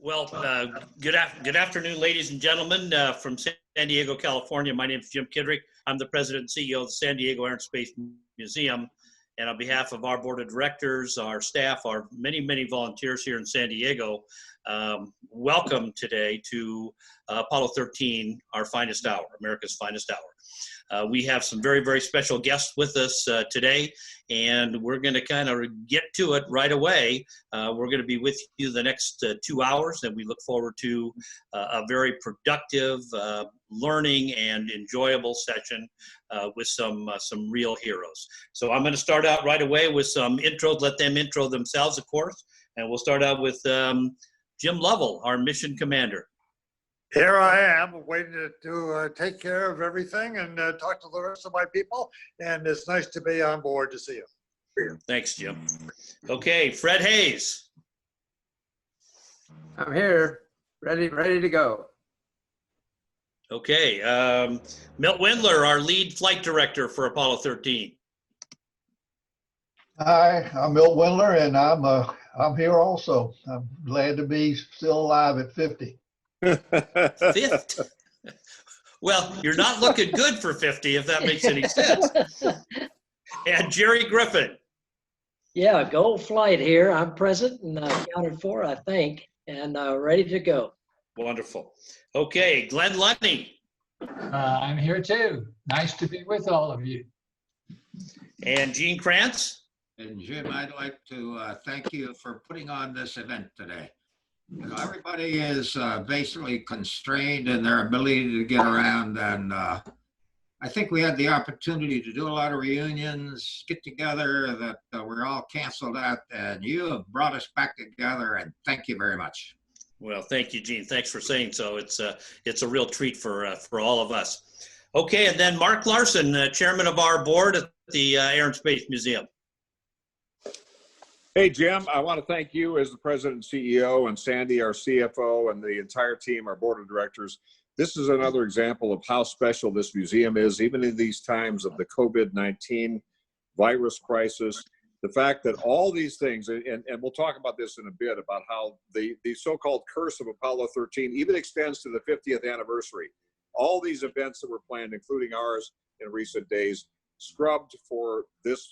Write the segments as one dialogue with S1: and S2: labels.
S1: Good afternoon, ladies and gentlemen, from San Diego, California. My name is Jim Kidrick. I'm the president and CEO of the San Diego Air and Space Museum. And on behalf of our board of directors, our staff, our many volunteers here in San Diego, welcome today to Apollo 13, our finest hour, America's finest hour. We have some very special guests with us today, and we're going to kind of get to it right away. We're going to be with you the next 2 hours, and we look forward to a very productive, learning and enjoyable session with some real heroes. So I'm going to start out right away with some intros, let them intro themselves, of course, and we'll start out with Jim Lovell, our mission commander.
S2: Here I am, waiting to take care of everything and talk to the rest of my people. And it's nice to be on board to see you.
S1: Thanks, Jim. Okay, Fred Haise.
S3: I'm here, ready to go.
S1: Okay, Milt Windler, our lead flight director for Apollo 13.
S4: Hi, I'm Milt Windler, and I'm here also. I'm glad to be still alive at 50.
S1: 50? Well, you're not looking good for 50, if that makes any sense. And Gerry Griffin.
S5: Yeah, gold flight here. I'm present and accounted for, I think, and ready to go.
S1: Wonderful. Okay, Glynn Lunney.
S6: I'm here too. Nice to be with all of you.
S1: And Gene Kranz.
S7: And Jim, I'd like to thank you for putting on this event today. You know, everybody is basically constrained in their ability to get around, and I think we had the opportunity to do a lot of reunions, get together that were all canceled out, and you have brought us back together, and thank you very much.
S1: Well, thank you, Gene. Thanks for saying so. It's a real treat for all of us. Okay, and then Mark Larson, chairman of our board at the Air and Space Museum.
S8: Hey, Jim, I want to thank you as the president and CEO, and Sandy, our CFO, and the entire team, our board of directors. This is another example of how special this museum is, even in these times of the COVID-19 virus crisis. The fact that all these things, and we'll talk about this in a bit, about how the so-called curse of Apollo 13 even extends to the 50th anniversary. All these events that were planned, including ours in recent days, scrubbed for this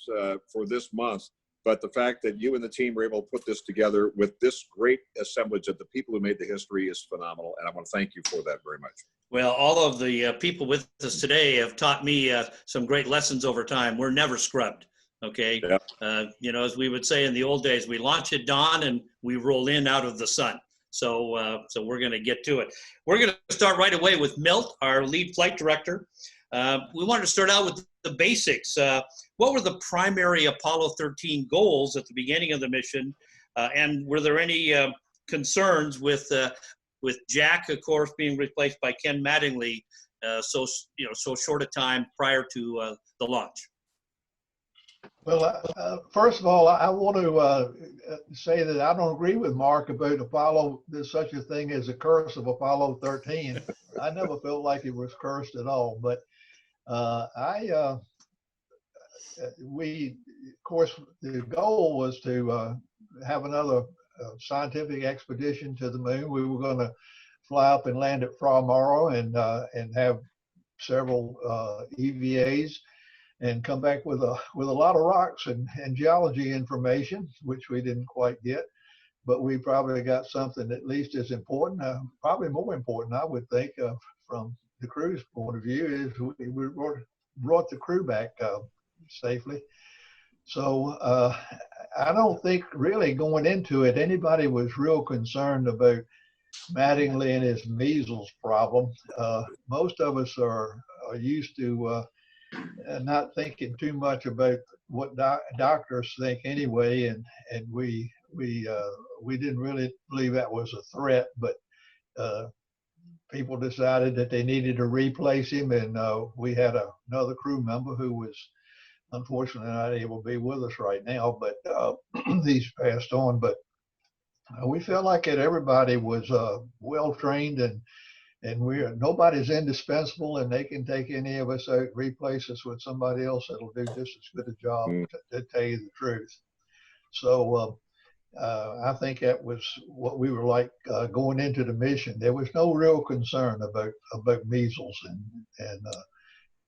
S8: month. But the fact that you and the team were able to put this together with this great assemblage of the people who made the history is phenomenal. And I want to thank you for that very much.
S1: Well, all of the people with us today have taught me some great lessons over time. We're never scrubbed, okay? Yeah. You know, as we would say in the old days, we launch at dawn and we roll in out of the sun. So we're going to get to it. We're going to start right away with Milt, our lead flight director. We wanted to start out with the basics. What were the primary Apollo 13 goals at the beginning of the mission? And were there any concerns with Jack, of course, being replaced by Ken Mattingly so short a time prior to the launch?
S4: Well, first of all, I want to say that I don't agree with Mark about Apollo. There's such a thing as a curse of Apollo 13. I never felt like it was cursed at all. But of course, the goal was to have another scientific expedition to the moon. We were going to fly up and land at Fra Mauro and have several EVAs and come back with a lot of rocks and geology information, which we didn't quite get. But we probably got something at least as important, probably more important, I would think, from the crew's point of view, is we brought the crew back safely. So I don't think really going into it, anybody was real concerned about Mattingly and his measles problem. Most of us are used to not thinking too much about what doctors think anyway, and we didn't really believe that was a threat, but people decided that they needed to replace him, and we had another crew member who was unfortunately not able to be with us right now, but he's passed on. But we felt like that everybody was well trained, and nobody's indispensable, and they can take any of us out, replace us with somebody else that'll do just as good a job, to tell you the truth. So I think that was what we were like going into the mission. There was no real concern about measles and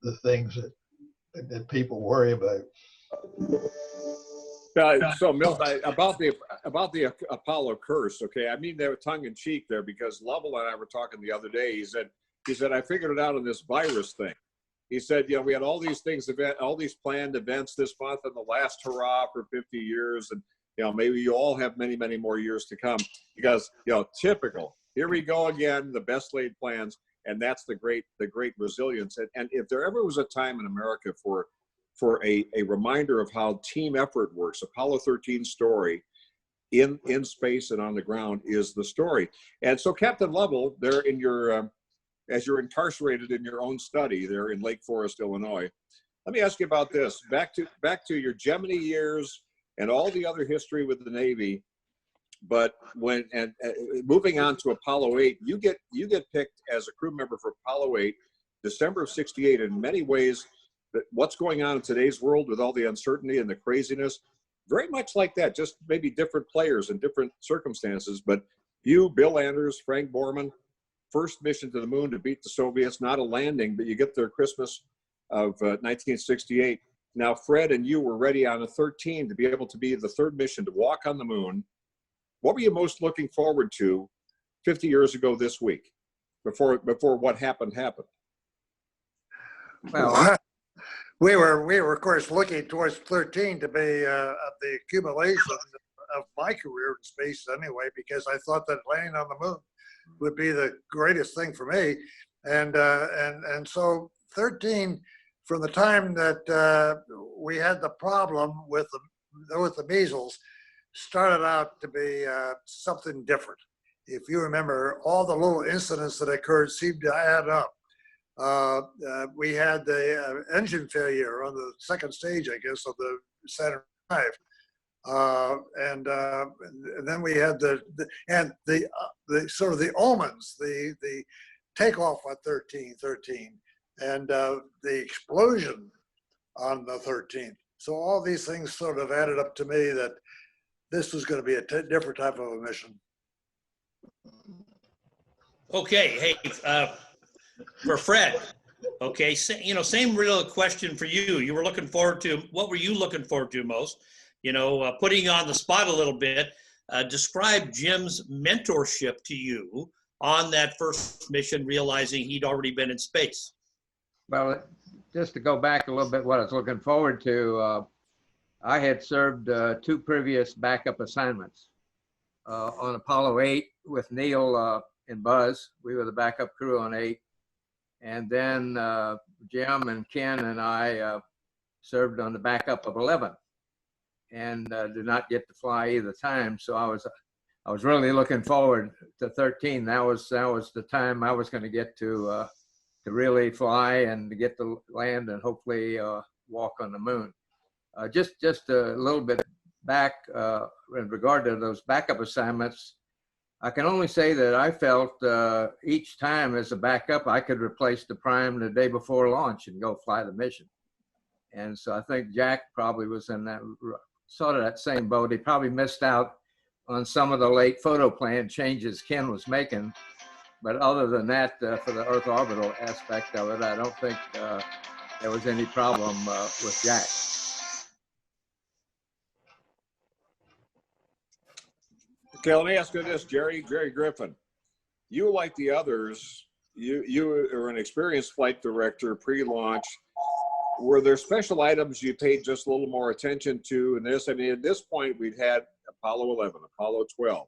S4: the things that people worry about.
S8: So Milt, about the Apollo curse, okay, I mean, they were tongue in cheek there, because Lovell and I were talking the other day. He said I figured it out on this virus thing. He said, you know, we had all these things, all these planned events this month, and the last hurrah for 50 years, and you know, maybe you all have many, many more years to come. Because, you know, typical. Here we go again, the best laid plans, and that's the great resilience. And if there ever was a time in America for a reminder of how team effort works, Apollo 13 story in space and on the ground is the story. And so, Captain Lovell, there in your as you're incarcerated in your own study there in Lake Forest, Illinois, let me ask you about this. Back to your Gemini years and all the other history with the Navy, but moving on to Apollo 8, you get picked as a crew member for Apollo 8, December of '68. In many ways, what's going on in today's world with all the uncertainty and the craziness, very much like that, just maybe different players and different circumstances. But you, Bill Anders, Frank Borman, first mission to the moon to beat the Soviets, not a landing, but you get there Christmas of 1968. Now, Fred and you were ready on a 13 to be able to be the third mission to walk on the moon. What were you most looking forward to 50 years ago this week, before what happened?
S3: Well,
S2: We were of course looking towards 13 to be the accumulation of my career in space anyway, because I thought that landing on the moon would be the greatest thing for me, and so 13, from the time that we had the problem with the measles, started out to be something different. If you remember, all the little incidents that occurred seemed to add up. We had the engine failure on the second stage, I guess, of the Saturn V, and then we had the sort of the omens, the takeoff on 13, and the explosion on the 13th. So all these things sort of added up to me that this was going to be a different type of a mission.
S1: Okay, hey, for Fred, okay, same real question for you. You were looking forward to, what were you looking forward to most? Putting you on the spot a little bit, describe Jim's mentorship to you on that first mission, realizing he'd already been in space.
S3: well, just to go back a little bit, what I was looking forward to, I had served 2 previous backup assignments on Apollo 8 with Neil and Buzz. We were the backup crew on 8. And then Jim and Ken and I served on the backup of 11, and did not get to fly either time. So I was really looking forward to 13. That was the time I was going to get to really fly and to get to land and hopefully walk on the moon. Just a little bit back in regard to those backup assignments, I can only say that I felt each time as a backup, I could replace the prime the day before launch and go fly the mission. And so I think Jack probably was in that sort of that same boat. He probably missed out on some of the late photo plan changes Ken was making. But other than that, for the Earth orbital aspect of it, I don't think there was any problem with Jack.
S8: Okay, let me ask you this, Gerry Griffin. You, like the others, you are an experienced flight director pre-launch. Were there special items you paid just a little more attention to in this? I mean, at this point, we'd had Apollo 11, Apollo 12.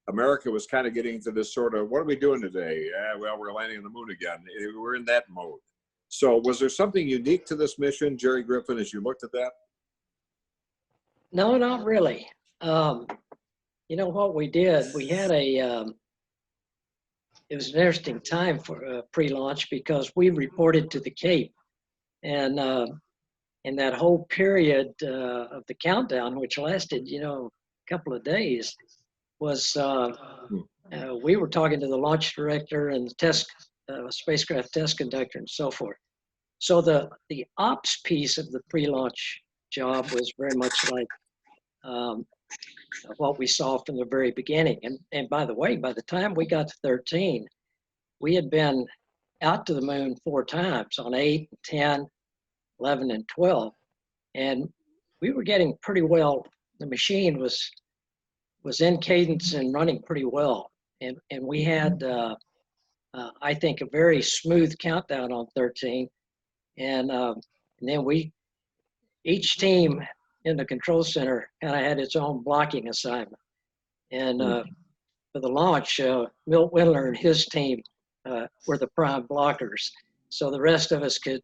S8: America was kind of getting to this sort of, what are we doing today? Yeah, well, we're landing on the moon again. We're in that mode. So was there something unique to this mission, Gerry Griffin, as you looked at that?
S5: No, not really. What we did, we had it was an interesting time for pre-launch, because we reported to the Cape, and in that whole period of the countdown, which lasted, a couple of days, was we were talking to the launch director and the spacecraft test conductor and so forth. So the ops piece of the pre-launch job was very much like what we saw from the very beginning. And by the way, by the time we got to 13, we had been out to the moon 4 times on 8, 10, 11, and 12. And we were getting pretty well. The machine was in cadence and running pretty well. And we had, I think, a very smooth countdown on 13. And then each team in the control center kind of had its own blocking assignment. And for the launch, Milt Windler and his team were the prime blockers. So the rest of us could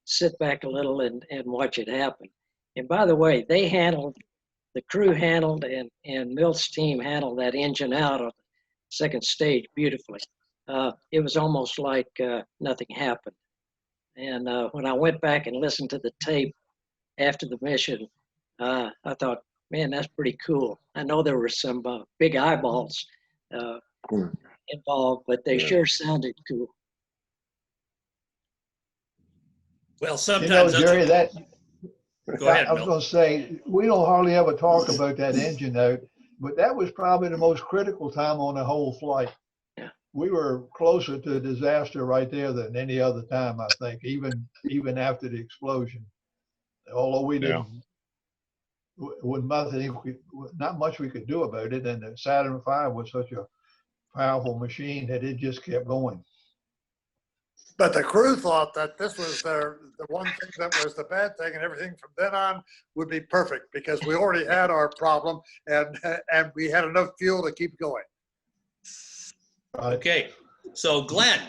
S5: sit back a little and watch it happen. And by the way, the crew handled and Milt's team handled that engine out on the second stage beautifully. It was almost like nothing happened. And when I went back and listened to the tape after the mission, I thought, man, that's pretty cool. I know there were some big eyeballs involved, but they sure sounded cool.
S1: Well,
S4: You
S1: sometimes
S4: know, Jerry,
S1: Go ahead,
S4: I was
S1: Milt.
S4: going to say, we don't hardly ever talk about that engine note, but that was probably the most critical time on the whole flight.
S5: Yeah.
S4: We were closer to disaster right there than any other time, I think, even after the explosion. Although we didn't, not much we could do about it, and the Saturn V was such a powerful machine that it just kept going.
S2: But the crew thought that this was the one thing that was the bad thing, and everything from then on would be perfect because we already had our problem and we had enough fuel to keep going.
S1: Okay, so Glenn,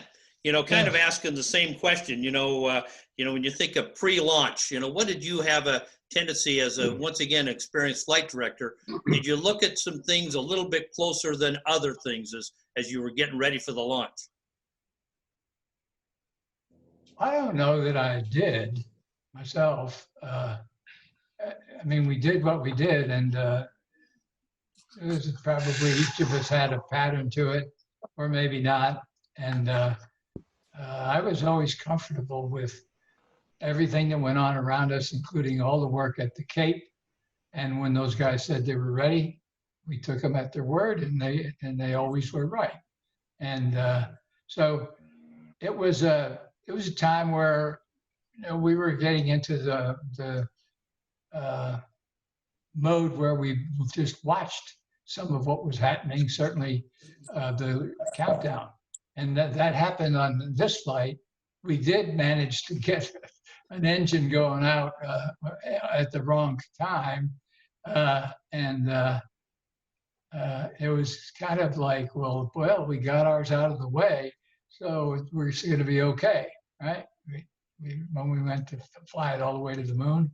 S1: kind of asking the same question, when you think of pre-launch, what did you have a tendency as a, once again, experienced flight director, did you look at some things a little bit closer than other things as you were getting ready for the launch?
S6: I don't know that I did myself. I mean, we did what we did, and it was probably each of us had a pattern to it, or maybe not. And I was always comfortable with everything that went on around us, including all the work at the Cape. And when those guys said they were ready, we took them at their word, and they always were right. And so it was a time where we were getting into the mode where we just watched some of what was happening, certainly the countdown. And that happened on this flight. We did manage to get an engine going out at the wrong time. It was kind of like, well, we got ours out of the way, so we're going to be okay, right? When we went to fly it all the way to the moon,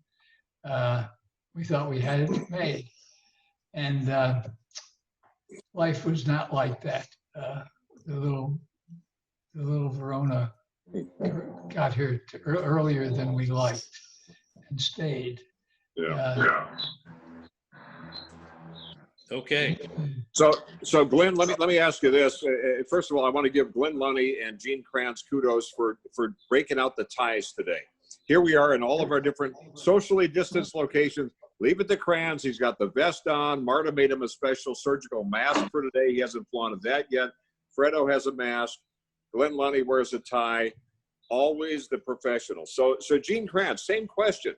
S6: we thought we had it made. And life was not like that. The little Verona got here earlier than we liked and stayed.
S1: Okay.
S8: So Glynn, let me ask you this. First of all, I want to give Glynn Lunney and Gene Kranz kudos for breaking out the ties today. Here we are in all of our different socially distanced locations. Leave it to Kranz. He's got the vest on. Marta made him a special surgical mask for today. He hasn't flaunted that yet. Fredo has a mask. Glynn Lunney wears a tie. Always the professional. So Gene Kranz, same question.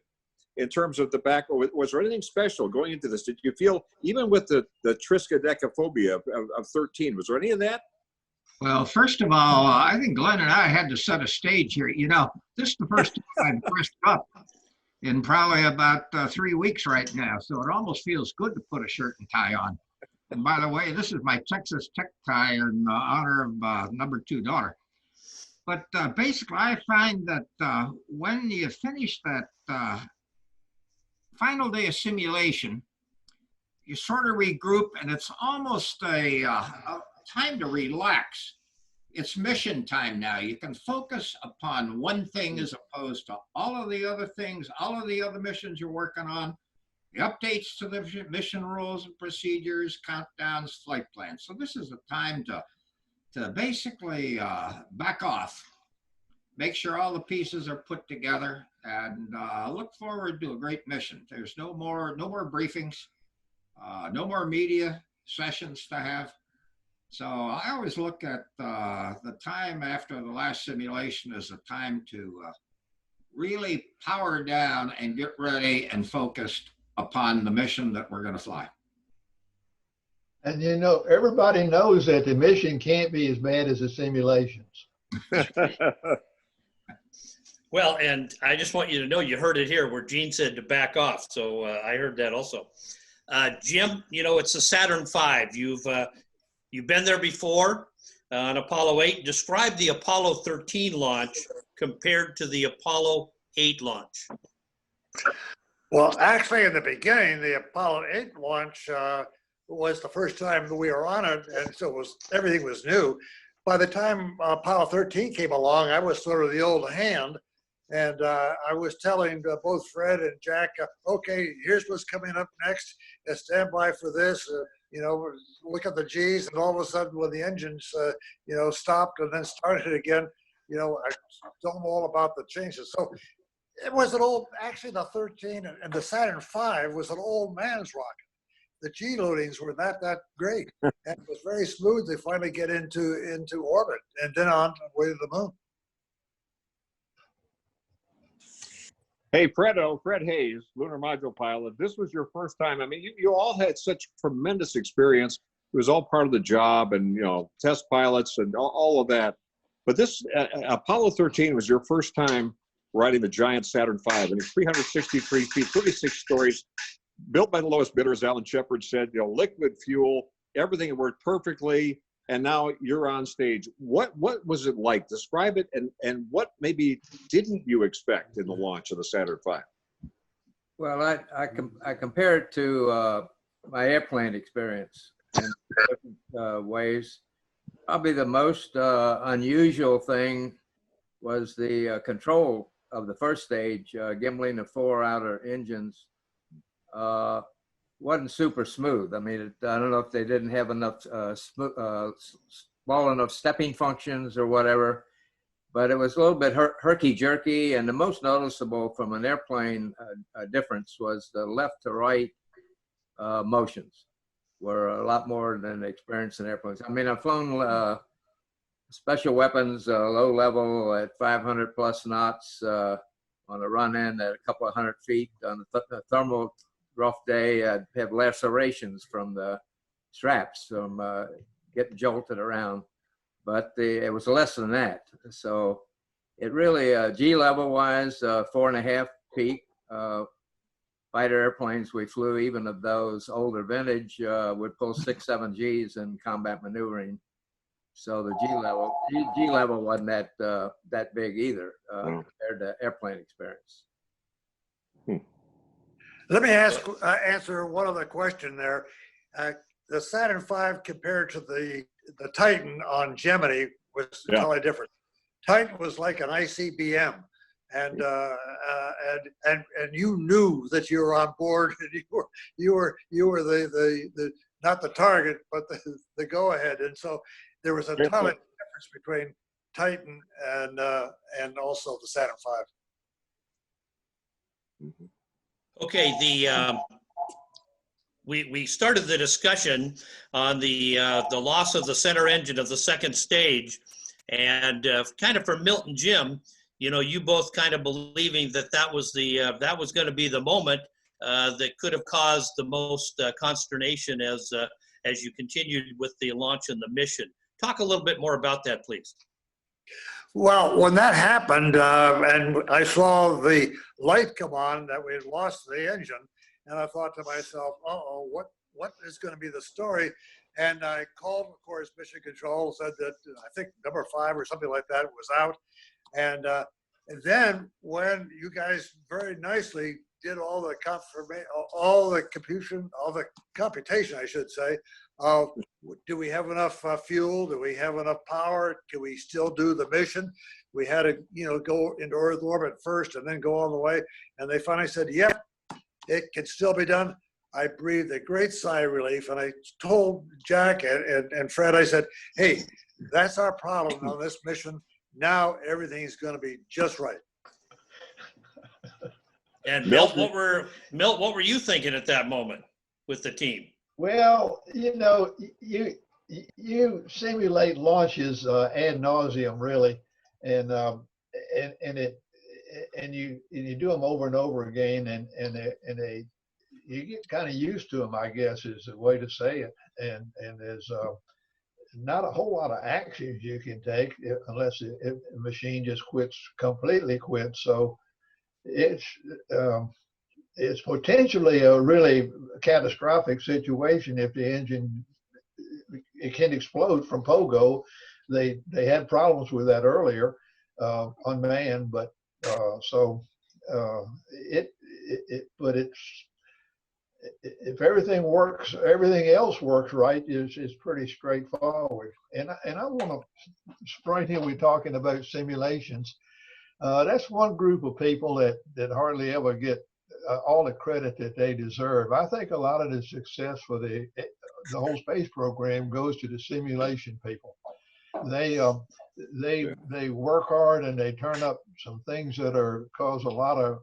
S8: In terms of the back, was there anything special going into this? Did you feel, even with the triskaidekaphobia of 13, was there any of that?
S7: Well, first of all, I think Glenn and I had to set a stage here. This is the first time I've dressed up in probably about 3 weeks right now. So it almost feels good to put a shirt and tie on. And by the way, this is my Texas Tech tie in honor of number 2 daughter. But basically, I find that when you finish that final day of simulation, you sort of regroup, and it's almost a time to relax. It's mission time now. You can focus upon one thing as opposed to all of the other things, all of the other missions you're working on, the updates to the mission rules and procedures, countdowns, flight plans. So this is a time to basically back off, make sure all the pieces are put together, and look forward to a great mission. There's no more briefings. no more media sessions to have. So I always look at the time after the last simulation as a time to really power down and get ready and focused upon the mission that we're going to fly.
S4: And you know, everybody knows that the mission can't be as bad as the simulations.
S1: Well, and I just want you to know, you heard it here where Gene said to back off. So I heard that also. Jim, you know, it's the Saturn V. You've been there before on Apollo 8. Describe the Apollo 13 launch compared to the Apollo 8 launch.
S2: Well, actually, in the beginning, the Apollo 8 launch was the first time that we were on it, and so everything was new. By the time Apollo 13 came along, I was sort of the old hand, and I was telling both Fred and Jack, okay, here's what's coming up next. Stand by for this. You know, look at the G's, and all of a sudden, when the engines, you know, stopped and then started again, you know, I told them all about the changes. So it was an old, actually, the 13 and the Saturn V was an old man's rocket. The G loadings were not that great, and it was very smooth to finally get into orbit and then on the way to the moon.
S8: Hey, Fred Haise, lunar module pilot. This was your first time. I mean, you all had such tremendous experience. It was all part of the job, and you know, test pilots and all of that. But this Apollo 13 was your first time riding the giant Saturn V, and it's 363 feet, 36 stories, built by the lowest bidder, as Alan Shepard said. You know, liquid fuel, everything worked perfectly. And now you're on stage. What was it like? Describe it, and what maybe didn't you expect in the launch of the Saturn V?
S3: Well, I compare it to my airplane experience in different ways. Probably the most unusual thing was the control of the first stage, gimbling the 4 outer engines. Wasn't super smooth. I mean, I don't know if they didn't have enough small enough stepping functions or whatever, but it was a little bit herky-jerky. And the most noticeable from an airplane difference was the left to right motions were a lot more than experienced in airplanes. I mean, I've flown special weapons low level at 500 plus knots on a run in at a couple of 100 feet on the thermal rough day. I'd have lacerations from the straps from getting jolted around, but it was less than that. So it really, G level wise, 4.5 peak. Fighter airplanes we flew, even of those older vintage, would pull 6-7 Gs in combat maneuvering. So the G level wasn't that big either compared to airplane experience.
S2: Let me answer one other question there. The Saturn V compared to the Titan on Gemini was totally different. Titan was like an ICBM, and you knew that you were on board, and you were the not the target, but the go ahead. And so there was a ton of difference between Titan and also the Saturn V.
S8: Mm-hmm.
S1: Okay, we started the discussion on the loss of the center engine of the second stage, and kind of for Milt and Jim, you know, you both kind of believing that was going to be the moment that could have caused the most consternation as you continued with the launch and the mission. Talk a little bit more about that, please.
S2: Well, when that happened, and I saw the light come on that we had lost the engine, and I thought to myself, uh-oh, what is going to be the story? And I called, of course, Mission Control, said that I think number 5 or something like that was out. And then when you guys very nicely did all the computation, I should say, do we have enough fuel? Do we have enough power? Can we still do the mission? We had to, you know, go into Earth orbit first and then go all the way. And they finally said, yep, it can still be done. I breathed a great sigh of relief, and I told Jack and Fred, I said, hey, that's our problem on this mission. Now everything's going to be just right.
S1: And Milt, what were you thinking at that moment? with the team?
S4: Well, you simulate launches ad nauseum, really, and you do them over and over again, and you get kind of used to them, I guess, is the way to say it. And there's not a whole lot of actions you can take unless the machine just completely quits. So it's potentially a really catastrophic situation if the engine, it can explode from pogo. They had problems with that earlier, unmanned, but but if everything else works right, is pretty straightforward. And I want to, right here, we're talking about simulations. That's one group of people that hardly ever get all the credit that they deserve. I think a lot of the success for the whole space program goes to the simulation people. They work hard, and they turn up some things that cause a lot of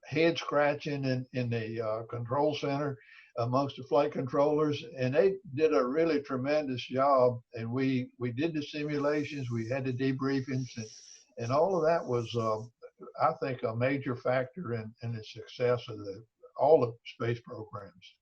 S4: head scratching in the control center amongst the flight controllers, and they did a really tremendous job. And we did the simulations, we had the debriefings, and all of that was, I think, a major factor in the success of all the space programs.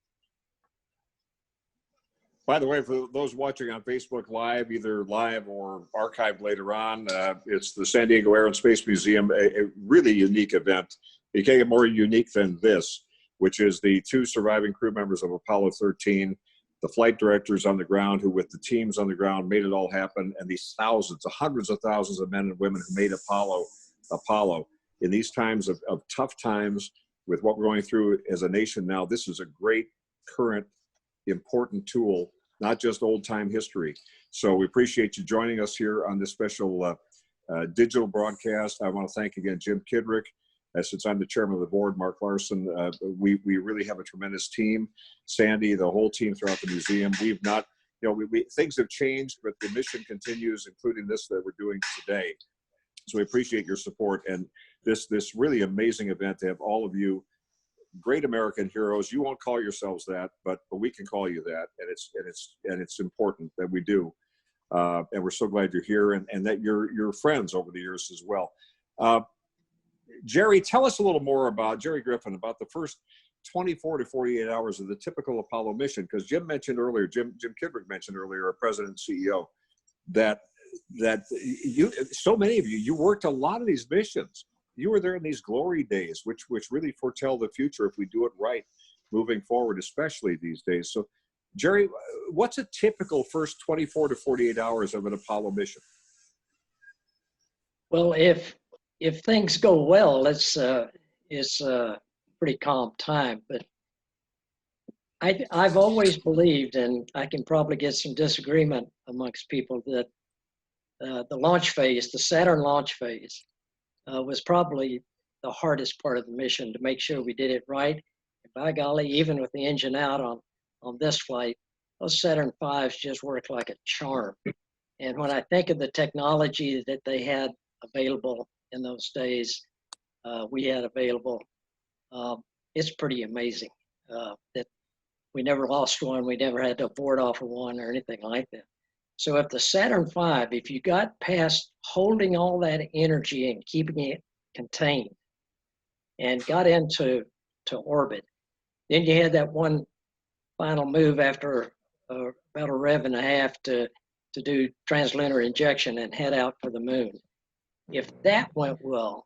S8: By the way, for those watching on Facebook Live, either live or archived later on, it's the San Diego Air and Space Museum, a really unique event. You can't get more unique than this, which is the 2 surviving crew members of Apollo 13, the flight directors on the ground who, with the teams on the ground, made it all happen, and these hundreds of thousands of men and women who made Apollo. In these times of tough times, with what we're going through as a nation now, this is a great, current, important tool, not just old-time history. So we appreciate you joining us here on this special digital broadcast. I want to thank again Jim Kidrick. Since I'm the chairman of the board, Mark Larson, we really have a tremendous team. Sandy, the whole team throughout the museum. We've not, things have changed, but the mission continues, including this that we're doing today. So we appreciate your support and this really amazing event to have all of you great American heroes. You won't call yourselves that, but we can call you that, and it's important that we do. And we're so glad you're here, and that you're friends over the years as well. Gerry, tell us a little more about Gerry Griffin, about the first 24 to 48 hours of the typical Apollo mission, because Jim mentioned earlier, Jim Kidrick mentioned earlier, our president and CEO, that you, so many of you worked a lot of these missions. You were there in these glory days, which really foretell the future if we do it right moving forward, especially these days. So, Gerry, what's a typical first 24 to 48 hours of an Apollo mission?
S5: Well, if things go well, it's a pretty calm time. But I've always believed, and I can probably get some disagreement amongst people, that the launch phase, the Saturn launch phase, was probably the hardest part of the mission, to make sure we did it right. And by golly, even with the engine out on this flight, those Saturn V's just worked like a charm. And when I think of the technology that they had available in those days, we had available, it's pretty amazing that we never lost one. We never had to board off of one or anything like that. So if the Saturn V, if you got past holding all that energy and keeping it contained and got into orbit, then you had that one final move after about a rev and a half to do translunar injection and head out for the moon. If that went well,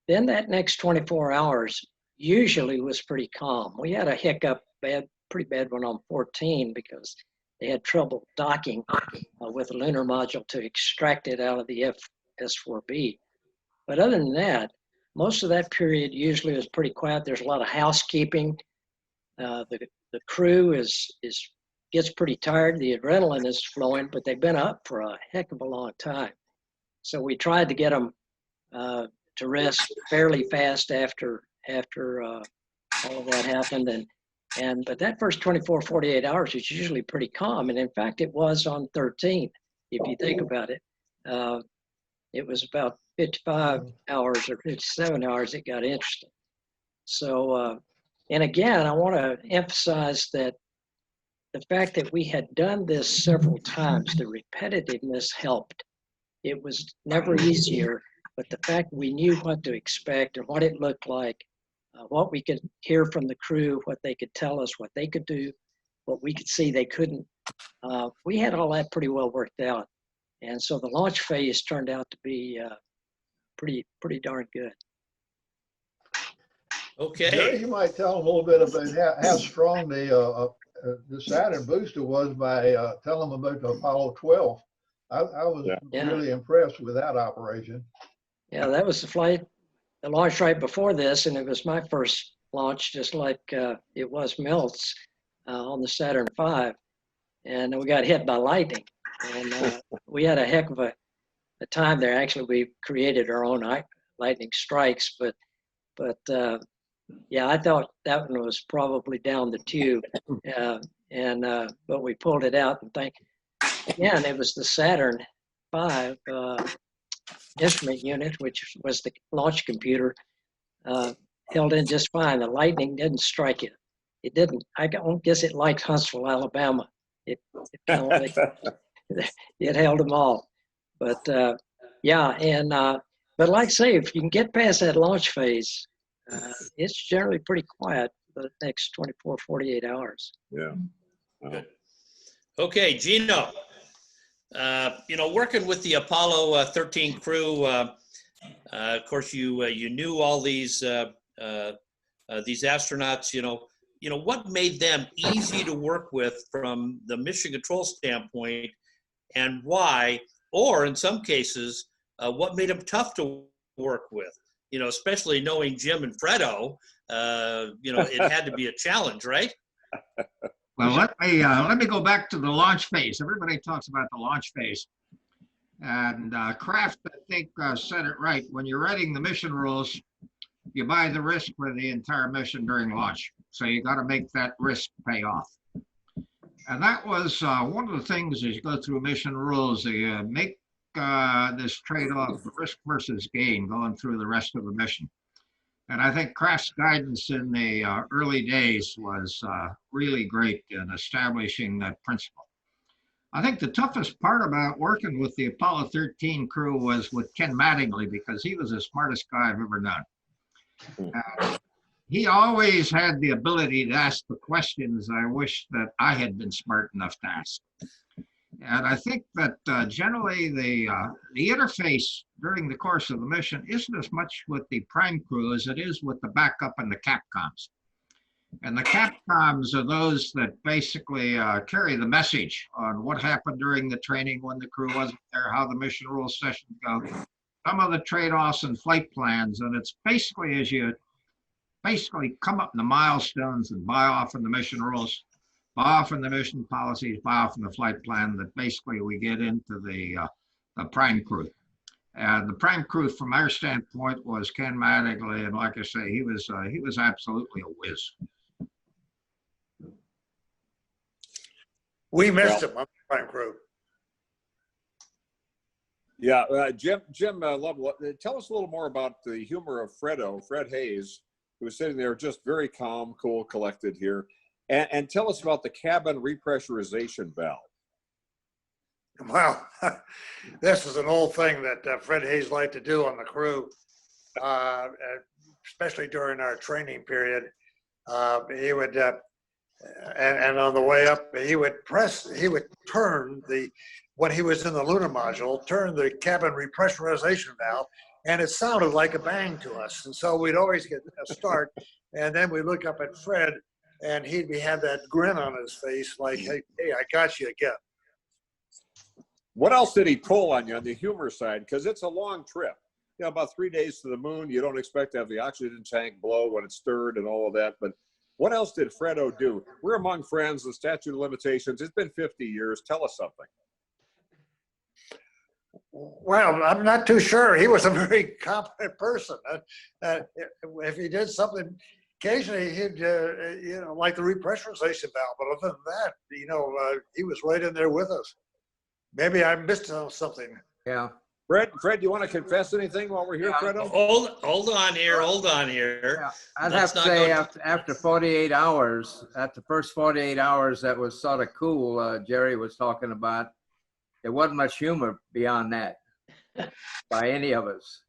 S5: then that next 24 hours usually was pretty calm. We had a hiccup, pretty bad one on 14, because they had trouble docking with the lunar module to extract it out of the S4B. But other than that, most of that period usually was pretty quiet. There's a lot of housekeeping. The crew gets pretty tired. The adrenaline is flowing, but they've been up for a heck of a long time. So we tried to get them to rest fairly fast after all of that happened. But that first 24, 48 hours is usually pretty calm. And in fact, it was on 13, if you think about it. It was about 55 hours or 57 hours it got interesting. So And again, I want to emphasize that the fact that we had done this several times, the repetitiveness helped. It was never easier, but the fact we knew what to expect and what it looked like, what we could hear from the crew, what they could tell us, what they could do, what we could see they couldn't. We had all that pretty well worked out. And so the launch phase turned out to be pretty darn good.
S1: Okay.
S4: Gerry, you might tell them a little bit about how strong the Saturn booster was by telling them about the Apollo 12. I was
S5: Yeah.
S4: really impressed with that operation.
S5: Yeah, that was the launch right before this, and it was my first launch, just like it was Milt's on the Saturn V. And we got hit by lightning. And we had a heck of a time there. Actually, we created our own lightning strikes, but yeah, I thought that one was probably down the tube. But we pulled it out, and again, it was the Saturn V instrument unit, which was the launch computer, held in just fine. The lightning didn't strike it. It didn't. I don't guess it liked Huntsville, Alabama. It kind of it held them all. But yeah, but like I say, if you can get past that launch phase, it's generally pretty quiet for the next 24, 48 hours.
S8: Yeah.
S1: Good. Okay, Gino. Working with the Apollo 13 crew, of course, you knew all these astronauts. What made them easy to work with from the mission control standpoint, and why? Or in some cases, what made them tough to work with? Especially knowing Jim and Fredo, it had to be a challenge, right?
S7: Well, let me go back to the launch phase. Everybody talks about the launch phase. And Kraft, I think, said it right. When you're writing the mission rules, you buy the risk for the entire mission during launch. So you got to make that risk pay off. And that was one of the things as you go through mission rules, you make this trade-off, risk versus gain, going through the rest of the mission. And I think Kraft's guidance in the early days was really great in establishing that principle. I think the toughest part about working with the Apollo 13 crew was with Ken Mattingly, because he was the smartest guy I've ever known. He always had the ability to ask the questions I wish that I had been smart enough to ask. And I think that generally the interface during the course of the mission isn't as much with the prime crew as it is with the backup and the capcoms. And the capcoms are those that basically carry the message on what happened during the training when the crew wasn't there, how the mission rule sessions go, some of the trade-offs and flight plans. And it's basically as you come up in the milestones and buy off in the mission rules, buy off in the mission policies, buy off in the flight plan, that basically we get into the prime crew. And the prime crew, from our standpoint, was Ken Mattingly, and like I say, he was absolutely a whiz.
S2: We missed him on the prime crew.
S8: Yeah, Jim Lovell, tell us a little more about the humor of Fred Haise, who was sitting there just very calm, cool, collected here. And tell us about the cabin repressurization valve.
S2: Well, this is an old thing that Fred Haise liked to do on the crew, especially during our training period. He would, and on the way up, he would turn when he was in the lunar module, turn the cabin repressurization valve, and it sounded like a bang to us. And so we'd always get a start, and then we look up at Fred, and he'd have that grin on his face like, hey, I got you again.
S8: What else did he pull on you on the humor side? Because it's a long trip. About 3 days to the moon. You don't expect to have the oxygen tank blow when it's stirred and all of that. But what else did Fredo do? We're among friends, the statute of limitations. It's been 50 years. Tell us something.
S2: Well, I'm not too sure. He was a very competent person. If he did something, occasionally he'd, like the repressurization valve. But other than that, he was right in there with us. Maybe I missed something.
S3: Yeah.
S8: Fred, you want to confess anything while we're here,
S3: Yeah.
S8: Fredo?
S1: Hold on here, hold on here.
S3: Yeah, I'd
S1: Let's
S3: have to
S1: not
S3: say
S1: go-
S3: after 48 hours, at the first 48 hours, that was sort of cool. Gerry was talking about, there wasn't much humor beyond that by any of us.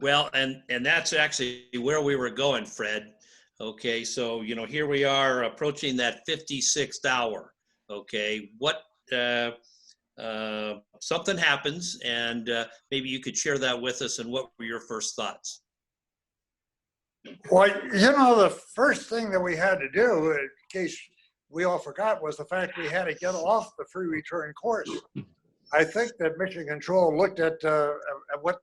S1: Well, and that's actually where we were going, Fred. Okay, so, here we are approaching that 56th hour. Okay, something happens, and maybe you could share that with us, and what were your first thoughts?
S2: Well, the first thing that we had to do, in case we all forgot, was the fact we had to get off the free return course. I think that Mission Control looked at what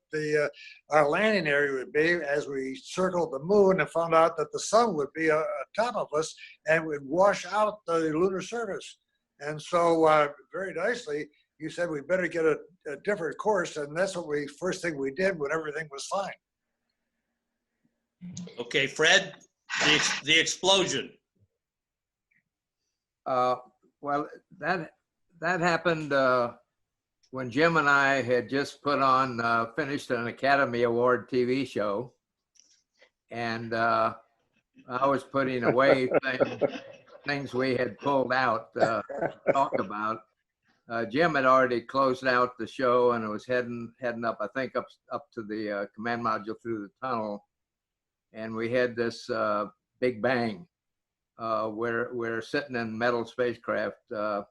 S2: our landing area would be as we circled the moon, and found out that the sun would be on top of us and would wash out the lunar surface. And so very nicely, you said we better get a different course, and that's what first thing we did when everything was fine.
S1: Okay, Fred, the explosion.
S3: Well, that happened when Jim and I had just finished an Academy Award TV show, and I was putting away things we had pulled out to talk about. Jim had already closed out the show, and it was heading up, I think, up to the command module through the tunnel, and we had this big bang. We're sitting in metal spacecraft, so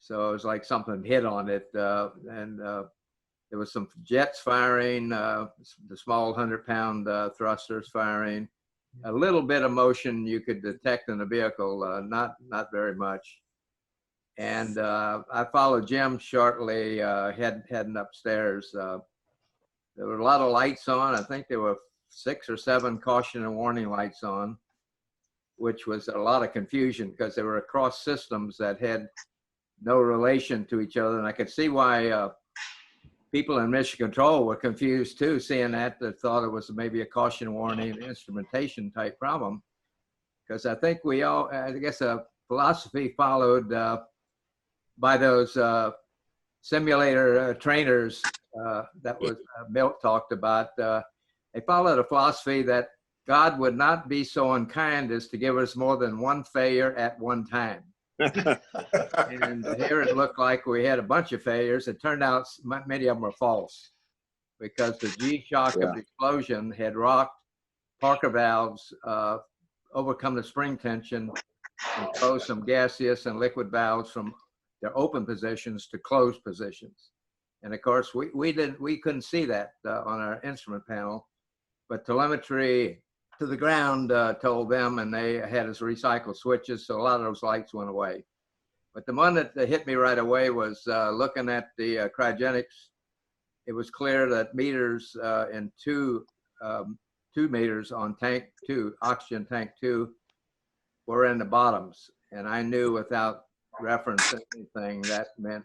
S3: it was like something hit on it, and there was some jets firing, the small 100-pound thrusters firing, a little bit of motion you could detect in the vehicle, not very much. And I followed Jim shortly, heading upstairs. There were a lot of lights on. I think there were 6 or 7 caution and warning lights on, which was a lot of confusion because they were across systems that had no relation to each other. And I could see why people in Mission Control were confused too, seeing that, they thought it was maybe a caution warning instrumentation type problem. Because I think I guess a philosophy followed by those simulator trainers that was Milt talked about. They followed a philosophy that God would not be so unkind as to give us more than one failure at one time. And here it looked like we had a bunch of failures. It turned out many of them were false, because the G-shock of the explosion had rocked Parker valves, overcome the spring tension, and closed some gaseous and liquid valves from their open positions to closed positions. And of course, we couldn't see that on our instrument panel, but telemetry to the ground told them, and they had us recycle switches, so a lot of those lights went away. But the one that hit me right away was looking at the cryogenics. It was clear that meters in 2 meters on tank 2, oxygen tank 2, were in the bottoms, and I knew without reference anything that meant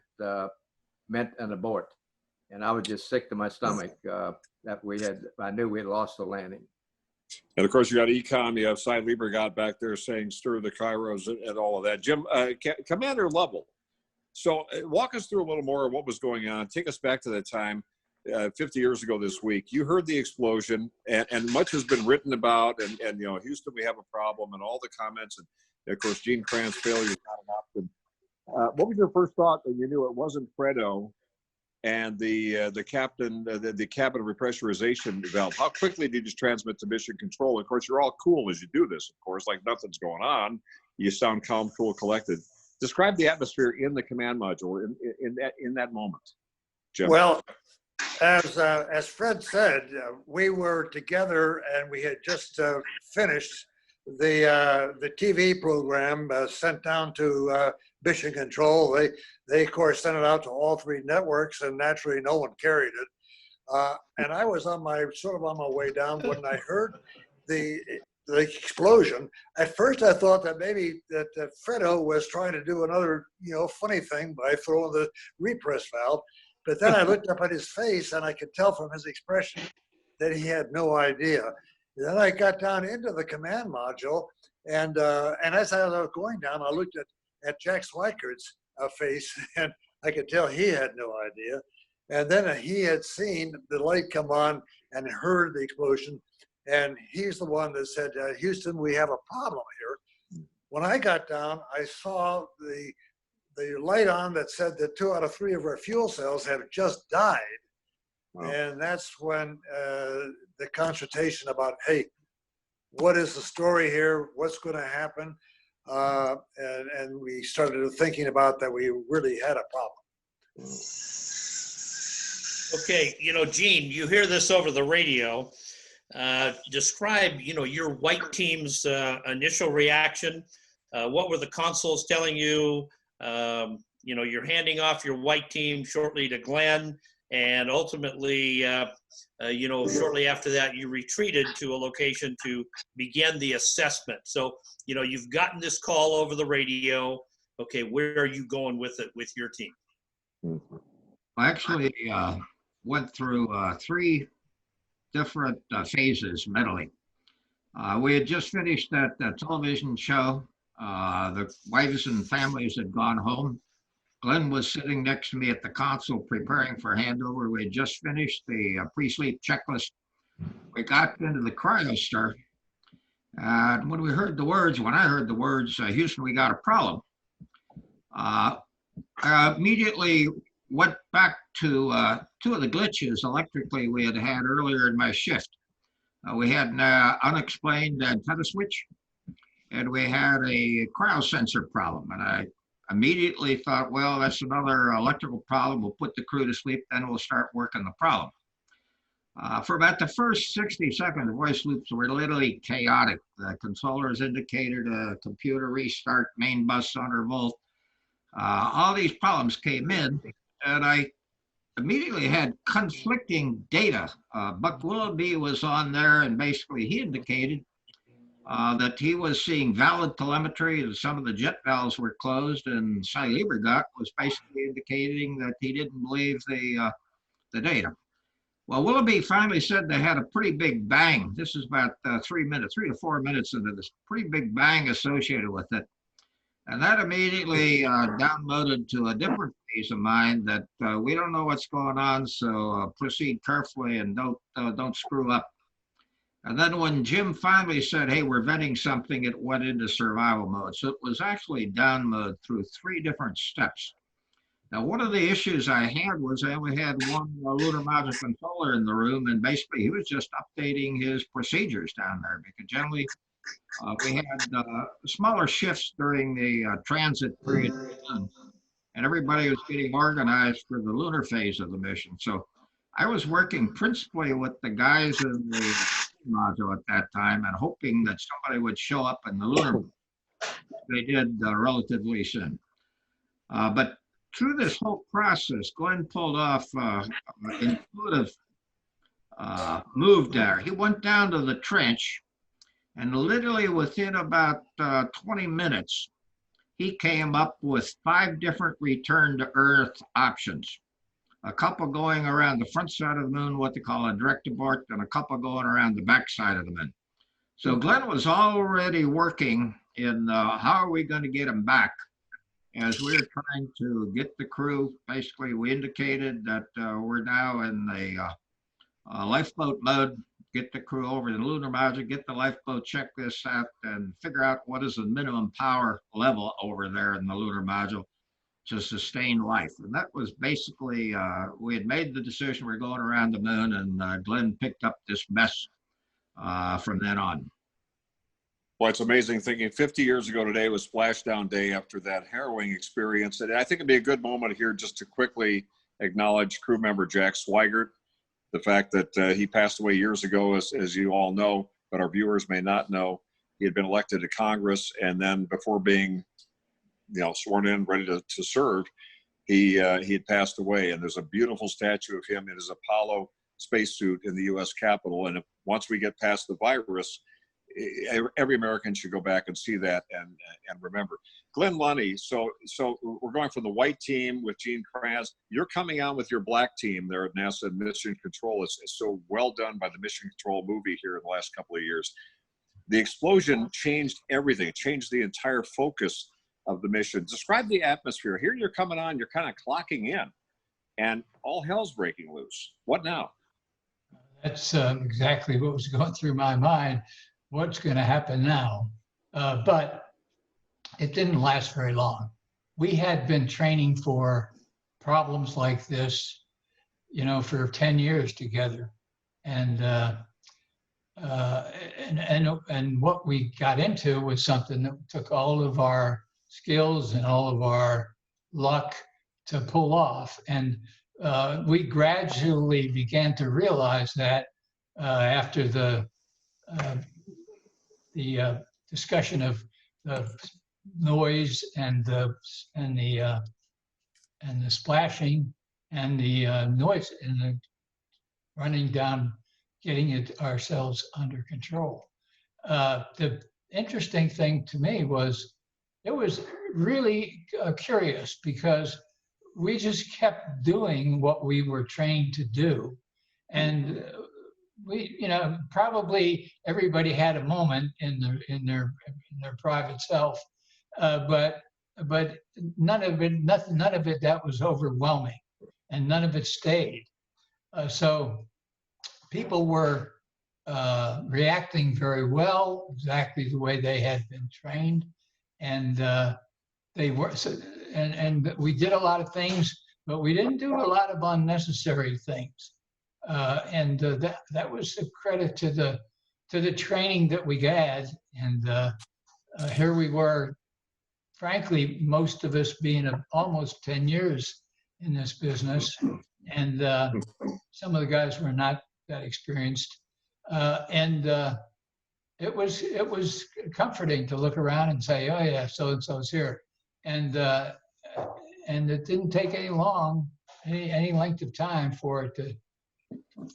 S3: an abort, and I was just sick to my stomach that I knew we had lost the landing.
S8: And of course, you got Ecom, you have Cy Lieber got back there saying stir the Kairos and all of that. Jim, Commander Lovell, so walk us through a little more of what was going on. Take us back to that time 50 years ago this week. You heard the explosion, and much has been written about, and Houston, we have a problem, and all the comments, and of course, Gene Kranz failure is not an option. What was your first thought that you knew it wasn't Fredo and the captain, the cabin repressurization valve? How quickly did you transmit to Mission Control? Of course, you're all cool as you do this, of course, like nothing's going on. You sound calm, cool, collected. Describe the atmosphere in the command module in that moment, Jim.
S2: Well, as Fred said, we were together, and we had just finished the TV program sent down to Mission Control. They of course sent it out to all 3 networks, and naturally no one carried it. And I was on my way down when I heard the explosion. At first I thought that maybe that Fredo was trying to do another funny thing by throwing the repress valve. But then I looked up at his face, and I could tell from his expression that he had no idea. Then I got down into the command module, and as I was going down, I looked at Jack Swikert's face, and I could tell he had no idea. And then he had seen the light come on and heard the explosion. And he's the one that said, Houston, we have a problem here. When I got down, I saw the light on that said that 2 out of 3 of our fuel cells have just died.
S8: Wow.
S2: And that's when the consultation about, hey, what is the story here? What's going to happen? And we started thinking about that we really had a problem.
S1: Okay, Gene, you hear this over the radio. Describe, your white team's initial reaction. What were the consuls telling you? You're handing off your white team shortly to Glynn, and ultimately, shortly after that, you retreated to a location to begin the assessment. So, you've gotten this call over the radio. Okay, where are you going with it with your team?
S7: I actually went through 3 different phases mentally. We had just finished that television show. The wives and families had gone home. Glynn was sitting next to me at the console preparing for handover. We had just finished the pre-sleep checklist. We got into the cryostar. And when I heard the words, Houston, we got a problem. I immediately went back to 2 of the glitches electrically we had earlier in my shift. We had an unexplained antenna switch, and we had a cryo sensor problem. And I immediately thought, well, that's another electrical problem. We'll put the crew to sleep, then we'll start working the problem. For about the first 60 seconds, the voice loops were literally chaotic. The controllers indicated a computer restart, main bus under volt. All these problems came in, and I immediately had conflicting data. Buck Willoughby was on there, and basically he indicated that he was seeing valid telemetry, and some of the jet valves were closed, and Cy Liebergott was basically indicating that he didn't believe the data. Well, Willoughby finally said they had a pretty big bang. This is about 3 to 4 minutes into this pretty big bang associated with it. And that immediately downloaded to a different phase of mind that we don't know what's going on, so proceed carefully and don't screw up. And then when Jim finally said, hey, we're venting something, it went into survival mode. So it was actually down mode through 3 different steps. Now, one of the issues I had was I only had one lunar module controller in the room, and basically he was just updating his procedures down there, because generally we had smaller shifts during the transit period, and everybody was getting organized for the lunar phase of the mission. So I was working principally with the guys in the module at that time and hoping that somebody would show up in the lunar. They did relatively soon. But through this whole process, Glynn pulled off an intuitive move there. He went down to the trench, and literally within about 20 minutes, he came up with 5 different return to Earth options. A couple going around the front side of the moon, what they call a direct abort, and a couple going around the back side of the moon. So Glynn was already working in how are we going to get him back? As we were trying to get the crew, basically we indicated that we're now in the lifeboat mode, get the crew over to the lunar module, get the lifeboat checklist out, and figure out what is the minimum power level over there in the lunar module to sustain life. And that was basically, we had made the decision we're going around the moon, and Glynn picked up this mess from then on.
S8: Well, it's amazing thinking 50 years ago today was Splashdown Day after that harrowing experience. And I think it'd be a good moment here just to quickly acknowledge crew member Jack Swigert. The fact that he passed away years ago, as you all know, but our viewers may not know, he had been elected to Congress, and then before being, sworn in, ready to serve, he had passed away. And there's a beautiful statue of him in his Apollo spacesuit in the U.S. Capitol. And once we get past the virus, every American should go back and see that and remember. Glynn Lunney, so we're going from the white team with Gene Kranz. You're coming on with your black team there at NASA Mission Control. It's so well done by the Mission Control movie here in the last couple of years. The explosion changed everything. It changed the entire focus of the mission. Describe the atmosphere. Here you're coming on, you're kind of clocking in. and all hell's breaking loose. What now?
S6: That's exactly what was going through my mind. What's going to happen now? But it didn't last very long. We had been training for problems like this, for 10 years together. And what we got into was something that took all of our skills and all of our luck to pull off. And we gradually began to realize that after the discussion of the noise and the splashing and the noise and the running down, getting it ourselves under control. The interesting thing to me was it was really curious because we just kept doing what we were trained to do. And we, probably everybody had a moment in their private self, but none of it that was overwhelming, and none of it stayed. So people were reacting very well, exactly the way they had been trained, and they were. And we did a lot of things, but we didn't do a lot of unnecessary things. And that was a credit to the training that we had. And here we were, frankly, most of us being almost 10 years in this business. And some of the guys were not that experienced. It was comforting to look around and say, oh yeah, so-and-so's here. And it didn't take any length of time for it to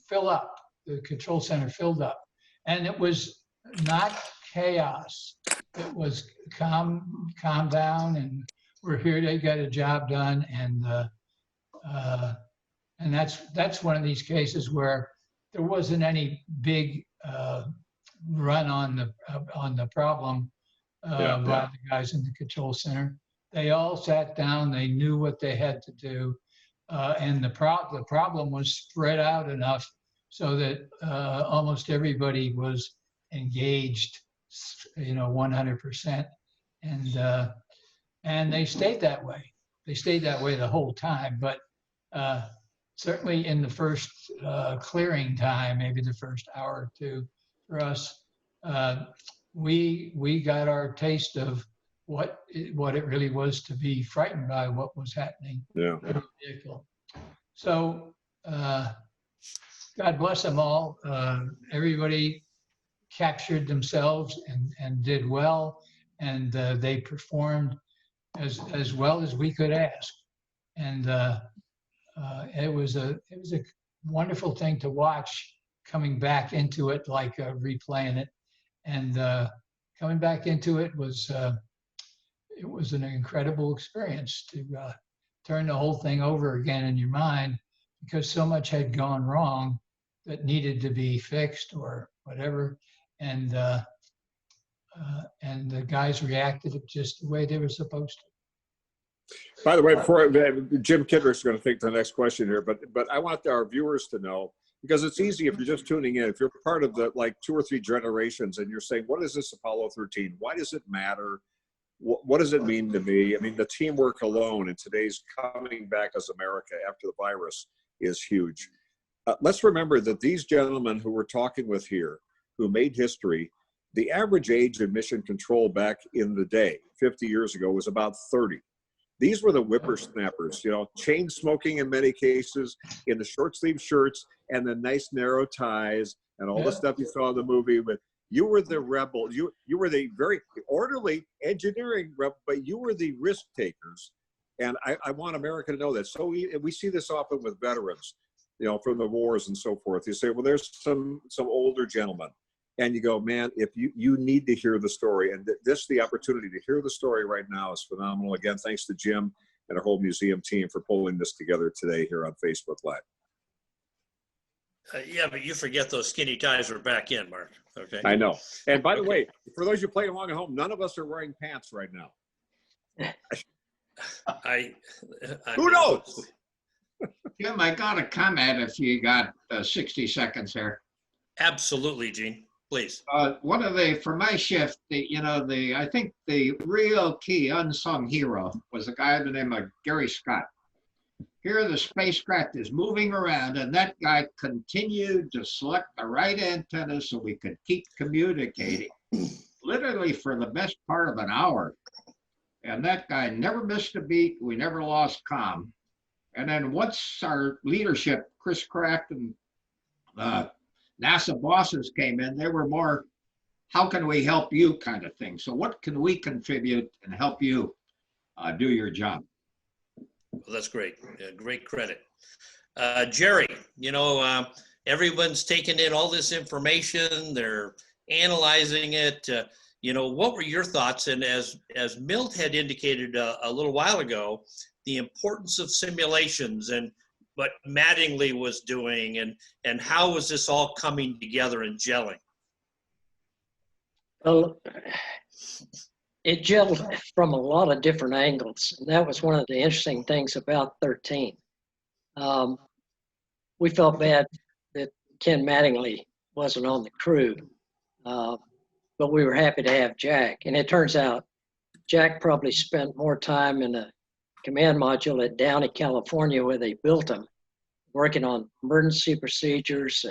S6: fill up. The control center filled up, and it was not chaos. It was calm down, and we're here to get a job done. And that's one of these cases where there wasn't any big run on the problem by the guys in the control center. They all sat down. They knew what they had to do, and the problem was spread out enough so that almost everybody was engaged, 100%, and they stayed that way. They stayed that way the whole time. But certainly in the first clearing time, maybe the first hour or two for us, we got our taste of what it really was to be frightened by what was happening in the vehicle. So God bless them all. Everybody captured themselves and did well, and they performed as well as we could ask. And it was a wonderful thing to watch, coming back into it, like replaying it, and coming back into it was an incredible experience to turn the whole thing over again in your mind, because so much had gone wrong that needed to be fixed or whatever, and the guys reacted just the way they were supposed to.
S8: By the way, before Jim Kidrick's going to take the next question here, but I want our viewers to know, because it's easy if you're just tuning in, if you're part of the 2 or 3 generations and you're saying, what is this Apollo 13? Why does it matter? What does it mean to me? I mean, the teamwork alone in today's coming back as America after the virus is huge. Let's remember that these gentlemen who we're talking with here, who made history, the average age of mission control back in the day, 50 years ago, was about 30. These were the whippersnappers, chain smoking in many cases, in the short sleeve shirts and the nice narrow ties and all the stuff you saw in the movie. But you were the rebel. You were the very orderly engineering rebel, but you were the risk takers. And I want America to know that. So we see this often with veterans, from the wars and so forth. You say, well, there's some older gentlemen. And you go, man, if you need to hear the story, and the opportunity to hear the story right now is phenomenal. Again, thanks to Jim and our whole museum team for pulling this together today here on Facebook Live.
S1: Yeah, but you forget those skinny ties are back in, Mark. Okay.
S8: I know. And by the way, for those of you playing along at home, none of us are wearing pants right now.
S1: I
S8: Who knows?
S7: Jim, I got a comment if you got 60 seconds here.
S1: Absolutely, Gene, please.
S7: One of the, for my shift, I think the real key unsung hero was a guy by the name of Gary Scott. Here the spacecraft is moving around and that guy continued to select the right antenna so we could keep communicating literally for the best part of an hour. And that guy never missed a beat. We never lost comm. And then once our leadership, Chris Kraft and NASA bosses came in, they were more, how can we help you kind of thing. So what can we contribute and help you do your job?
S1: Well, that's great. Great credit. Gerry, everyone's taking in all this information. They're analyzing it. What were your thoughts? And as Milt had indicated a little while ago, the importance of simulations and what Mattingly was doing and how was this all coming together and gelling?
S5: Well, it gelled from a lot of different angles. And that was one of the interesting things about 13. We felt bad that Ken Mattingly wasn't on the crew, but we were happy to have Jack. And it turns out Jack probably spent more time in a command module at Downey, California, where they built them, working on emergency procedures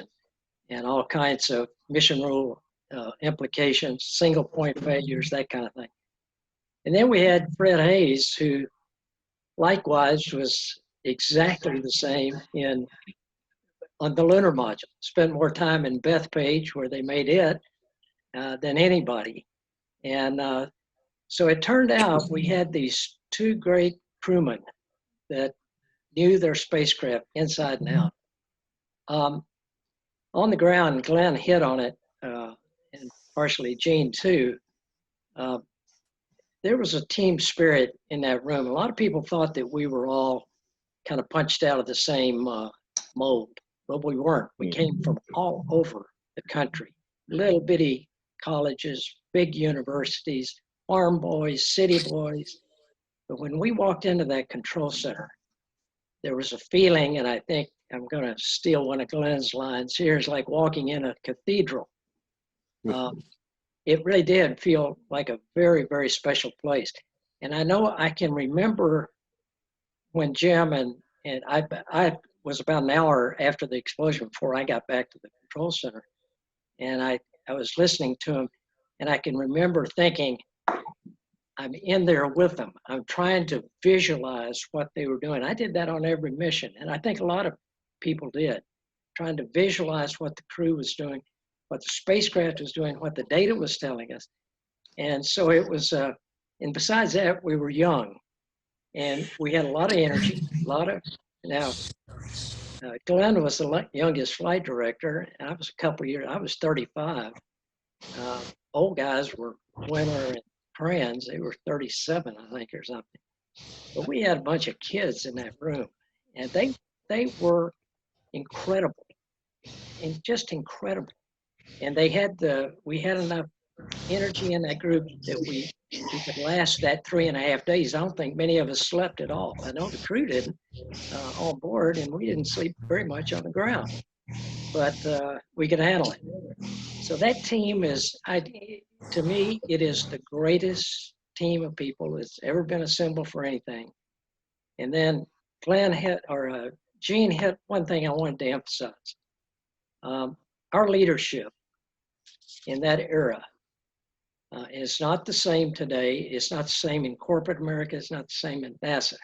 S5: and all kinds of mission rule implications, single point failures, that kind of thing. And then we had Fred Haise, who likewise was exactly the same on the lunar module. Spent more time in Bethpage, where they made it, than anybody. And so it turned out we had these two great crewmen that knew their spacecraft inside and out. On the ground, Glynn hit on it, and partially Gene too. There was a team spirit in that room. A lot of people thought that we were all kind of punched out of the same mold, but we weren't. We came from all over the country, little bitty colleges, big universities, farm boys, city boys. But when we walked into that control center, there was a feeling, and I think I'm going to steal one of Glynn's lines here, it's like walking in a cathedral. It really did feel like a very, very special place. And I know I can remember when Jim and I was about an hour after the explosion before I got back to the control center. And I was listening to him, and I can remember thinking, I'm in there with them. I'm trying to visualize what they were doing. I did that on every mission. And I think a lot of people did, trying to visualize what the crew was doing, what the spacecraft was doing, what the data was telling us. And so it was, and besides that, we were young and we had a lot of energy, now, Glynn was the youngest flight director, and I was a couple of years, I was 35. Old guys were Windler and Kranz, they were 37, I think, or something. But we had a bunch of kids in that room, and they were incredible, and just incredible. And we had enough energy in that group that we could last that 3.5 days. I don't think many of us slept at all. I know the crew didn't on board, and we didn't sleep very much on the ground, but we could handle it. So that team is, to me, it is the greatest team of people that's ever been assembled for anything. And then Gene hit one thing I wanted to emphasize. Our leadership in that era is not the same today. It's not the same in corporate America. It's not the same in NASA.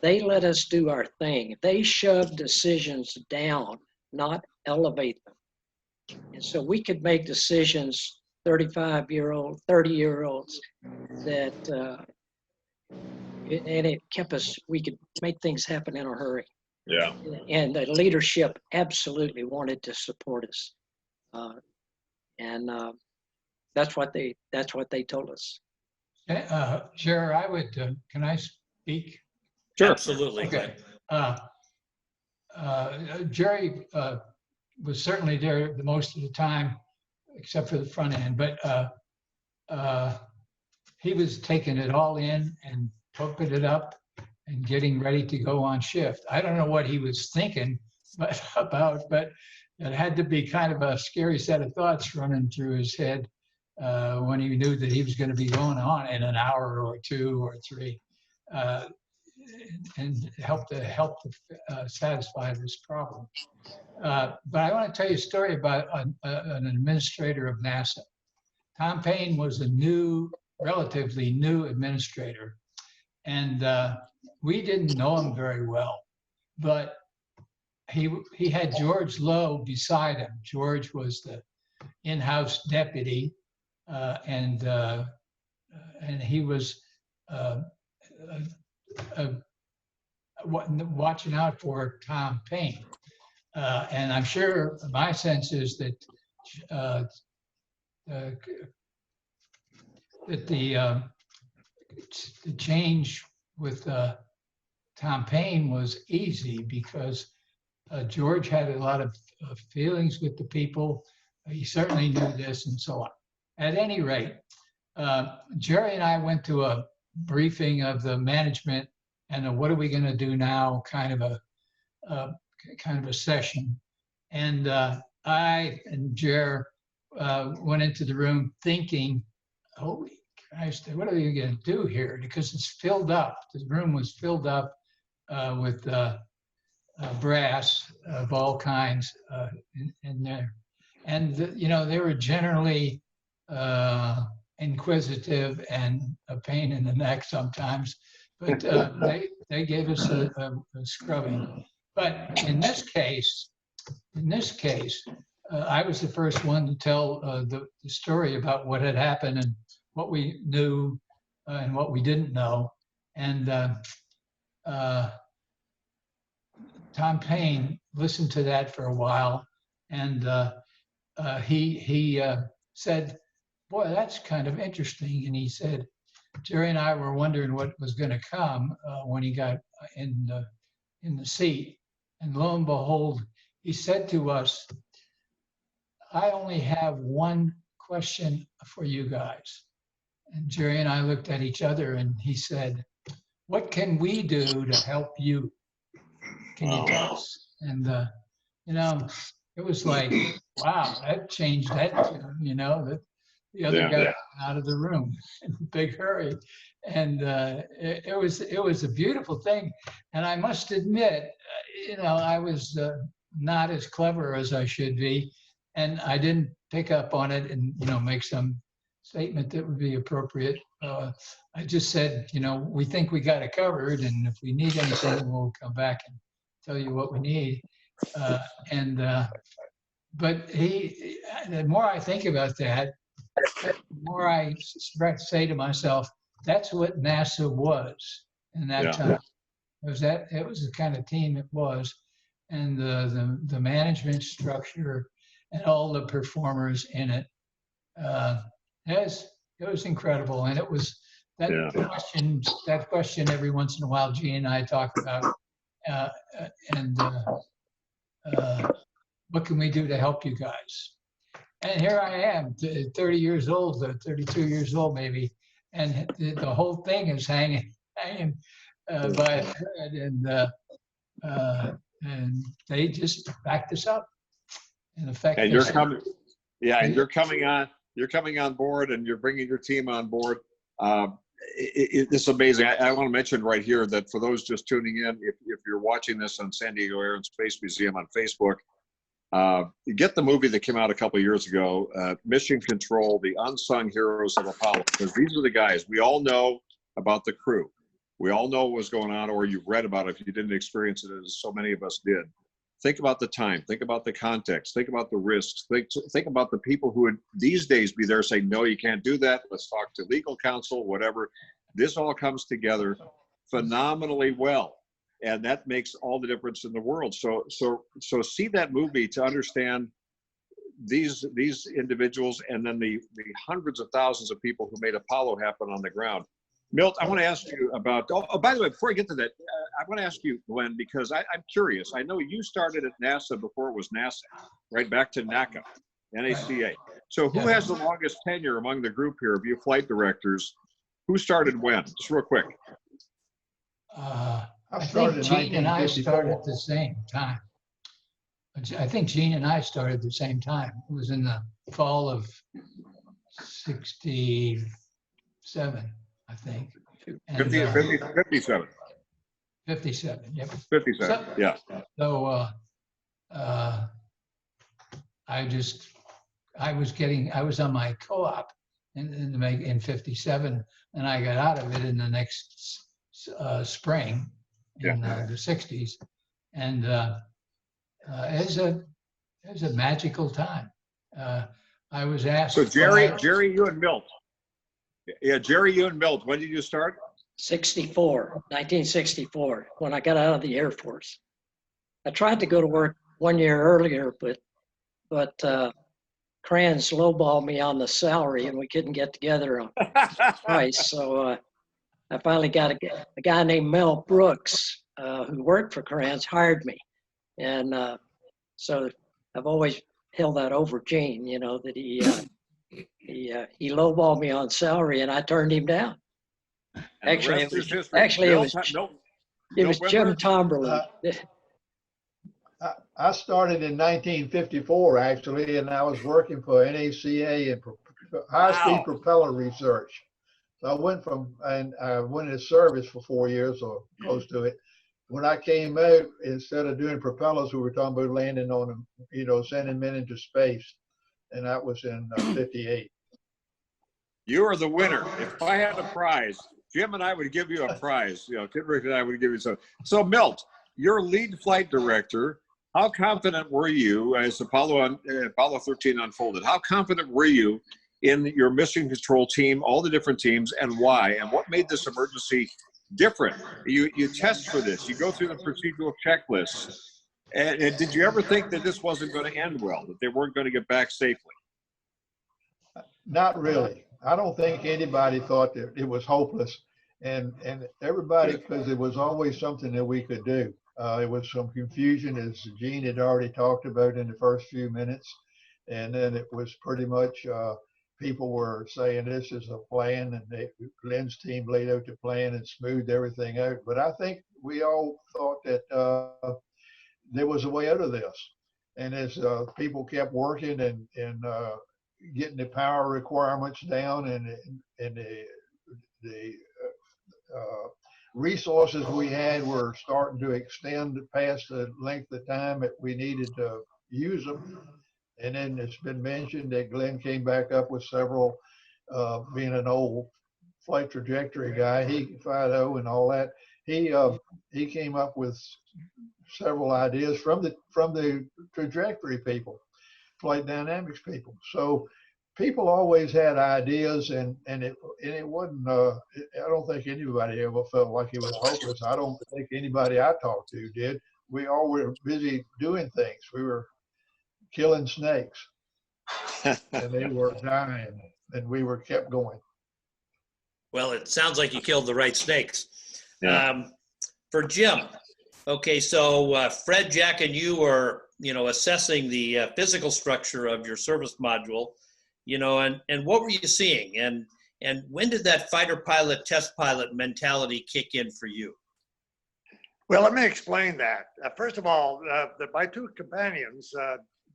S5: They let us do our thing. They shoved decisions down, not elevate them. And so we could make decisions, 35-year-old, 30-year-olds, that, and it kept us, we could make things happen in a hurry.
S8: Yeah.
S5: And the leadership absolutely wanted to support us. And that's what they told us.
S6: Gerry, I would, can I speak?
S1: Sure. Absolutely.
S6: Okay. Gerry was certainly there the most of the time, except for the front end, but he was taking it all in and pumping it up and getting ready to go on shift. I don't know what he was thinking but it had to be kind of a scary set of thoughts running through his head when he knew that he was going to be going on in an hour or two or three, and help to satisfy this problem. But I want to tell you a story about an administrator of NASA. Tom Paine was a relatively new administrator, and we didn't know him very well, but he had George Lowe beside him. George was the in-house deputy, and he was watching out for Tom Paine. And I'm sure my sense is that the change with Tom Paine was easy because George had a lot of feelings with the people. He certainly knew this and so on. At any rate, Gerry and I went to a briefing of the management and what are we going to do now kind of a session. And I and Gerry went into the room thinking, holy Christ, what are we going to do here? Because it's filled up. The room was filled up with brass of all kinds in there. And, they were generally inquisitive and a pain in the neck sometimes, but they gave us a scrubbing. But in this case, I was the first one to tell the story about what had happened and what we knew and what we didn't know. And Tom Paine listened to that for a while, and he said, boy, that's kind of interesting. And he said, Gerry and I were wondering what was going to come when he got in the seat. And lo and behold, he said to us, I only have one question for you guys. And Gerry and I looked at each other and he said, what can we do to help you? Can you tell us? And, it was like, wow, that changed that tune, that the other guy out of the room in a big hurry. And it was a beautiful thing. And I must admit, I was not as clever as I should be. And I didn't pick up on it and, make some statement that would be appropriate. I just said, we think we got it covered. And if we need anything, we'll come back and tell you what we need. But the more I think about that, the more I say to myself, that's what NASA was in that time. It was the kind of team it was, and the management structure and all the performers in it. It was incredible, and it was that question every once in a while G and I talk about, what can we do to help you guys? And here I am, 30 years old, 32 years old maybe, and the whole thing is hanging by a thread, and they just backed us up. In effect,
S8: and you're coming, and you're coming on board, and you're bringing your team on board. It's amazing. I want to mention right here that for those just tuning in, if you're watching this on San Diego Air and Space Museum on Facebook, you get the movie that came out a couple of years ago, Mission Control, the Unsung Heroes of Apollo, because these are the guys. We all know about the crew. We all know what was going on, or you've read about it if you didn't experience it, as so many of us did. Think about the time. Think about the context. Think about the risks. Think about the people who would these days be there saying, no, you can't do that. Let's talk to legal counsel, whatever. This all comes together phenomenally well. And that makes all the difference in the world. So see that movie to understand these individuals, and then the hundreds of thousands of people who made Apollo happen on the ground. Milt, I want to ask you about, by the way, before I get to that, I want to ask you, Glynn, because I'm curious. I know you started at NASA before it was NASA, right? Back to NACA, NACA. So who has the longest tenure among the group here of you flight directors? Who started when? Just real quick.
S6: I
S4: started
S6: think
S4: in
S6: Gene and I
S4: 1954.
S6: started at the same time. I think Gene and I started at the same time. It was in the fall of 67, I think. And,
S8: 57.
S6: 57, yep.
S8: 57, yeah.
S6: So I was on my co-op in 57, and I got out of it in the next spring in the 60s. And it was a magical time. I was asked.
S8: So Gerry, you and Milt. Yeah, Gerry, you and Milt, when did you start?
S5: 1964, when I got out of the Air Force. I tried to go to work 1 year earlier, but Kranz lowballed me on the salary, and we couldn't get together on price. So I finally got a guy named Mel Brooks, who worked for Kranz, hired me. And so I've always held that over Gene, you know, that he lowballed me on salary, and I turned him down. Actually, it was Jim Tomberlin.
S4: I started in 1954, actually, and I was working for NACA and high-speed propeller research. So I went into service for 4 years or close to it. When I came out, instead of doing propellers, we were talking about landing on them, you know, sending men into space. And that was in 58.
S8: You are the winner. If I had a prize, Jim and I would give you a prize. You know, Kidrick and I would give you some. So Milt, you're lead flight director. How confident were you as Apollo 13 unfolded? How confident were you in your mission control team, all the different teams, and why? And what made this emergency different? You test for this. You go through the procedural checklists. And did you ever think that this wasn't going to end well, that they weren't going to get back safely?
S4: Not really. I don't think anybody thought that it was hopeless. And everybody, because it was always something that we could do. It was some confusion, as Gene had already talked about in the first few minutes. And then it was pretty much people were saying this is a plan, and Glynn's team laid out the plan and smoothed everything out. But I think we all thought that there was a way out of this. And as people kept working and getting the power requirements down and the resources we had were starting to extend past the length of time that we needed to use them. And then it's been mentioned that Glynn came back up with several, being an old flight trajectory guy, FIDO and all that. He came up with several ideas from the trajectory people, flight dynamics people. So people always had ideas, and it wasn't. I don't think anybody ever felt like it was hopeless. I don't think anybody I talked to did. We all were busy doing things. We were killing snakes, and they were dying, and we were kept going.
S1: Well, it sounds like you killed the right snakes.
S8: Yeah.
S1: For Jim, okay, so Fred, Jack, and you are, assessing the physical structure of your service module, and what were you seeing? And when did that fighter pilot, test pilot mentality kick in for you?
S2: Well, let me explain that. First of all, my two companions,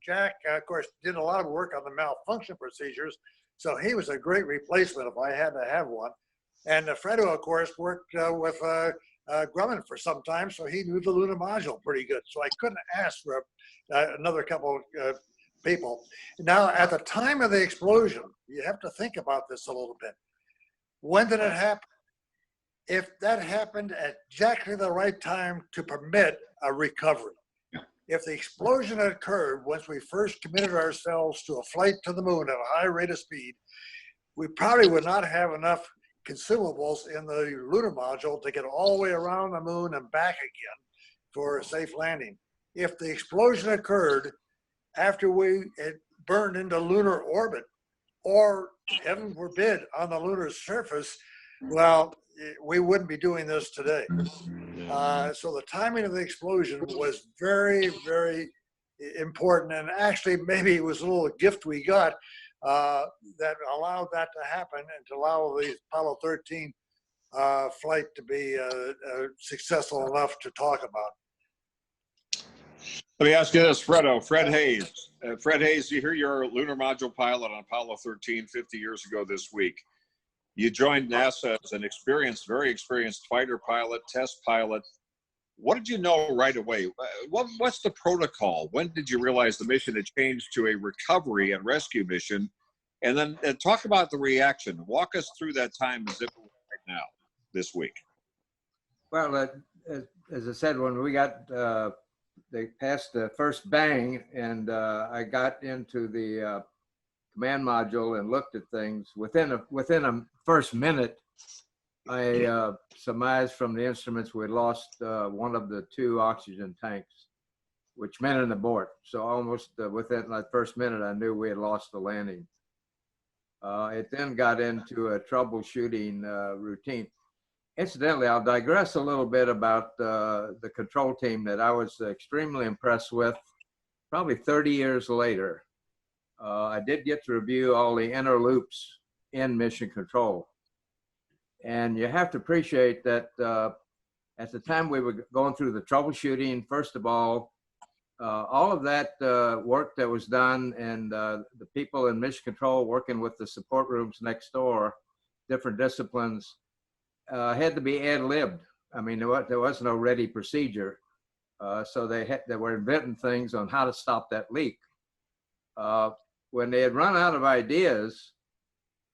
S2: Jack, of course, did a lot of work on the malfunction procedures, so he was a great replacement if I had to have one. And Fredo, of course, worked with Grumman for some time, so he knew the lunar module pretty good. So I couldn't ask for another couple of people. Now, at the time of the explosion, you have to think about this a little bit. When did it happen? If that happened at exactly the right time to permit a recovery. If the explosion had occurred once we first committed ourselves to a flight to the moon at a high rate of speed, we probably would not have enough consumables in the lunar module to get all the way around the moon and back again for a safe landing. If the explosion occurred after we had burned into lunar orbit, or heaven forbid on the lunar surface, well, we wouldn't be doing this today. So the timing of the explosion was very, very important, and actually maybe it was a little gift we got that allowed that to happen and to allow the Apollo 13 flight to be successful enough to talk about.
S8: Let me ask you this, Fred Haise. Fred Haise, you hear you're a lunar module pilot on Apollo 13 50 years ago this week. You joined NASA as an very experienced fighter pilot, test pilot. What did you know right away? What's the protocol? When did you realize the mission had changed to a recovery and rescue mission? And then talk about the reaction. Walk us through that time as if it were right now, this week.
S3: Well, as I said, when we got, they passed the first bang, and I got into the command module and looked at things. Within a first minute, I surmised from the instruments we had lost one of the 2 oxygen tanks, which meant an abort. So almost within that first minute, I knew we had lost the landing. It then got into a troubleshooting routine. Incidentally, I'll digress a little bit about the control team that I was extremely impressed with probably 30 years later. I did get to review all the inner loops in mission control. And you have to appreciate that at the time we were going through the troubleshooting, first of all of that work that was done, and the people in mission control working with the support rooms next door, different disciplines, had to be ad-libbed. I mean, there was no ready procedure. So they were inventing things on how to stop that leak. When they had run out of ideas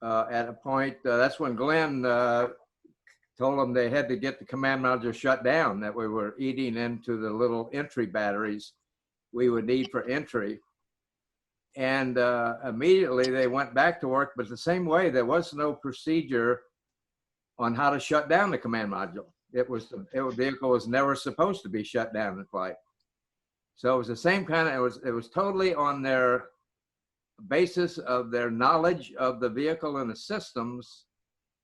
S3: at a point, that's when Glynn told them they had to get the command module shut down, that we were eating into the little entry batteries we would need for entry. And immediately they went back to work, but the same way, there was no procedure on how to shut down the command module. The vehicle was never supposed to be shut down in flight. So it was the same kind of, it was totally on their basis of their knowledge of the vehicle and the systems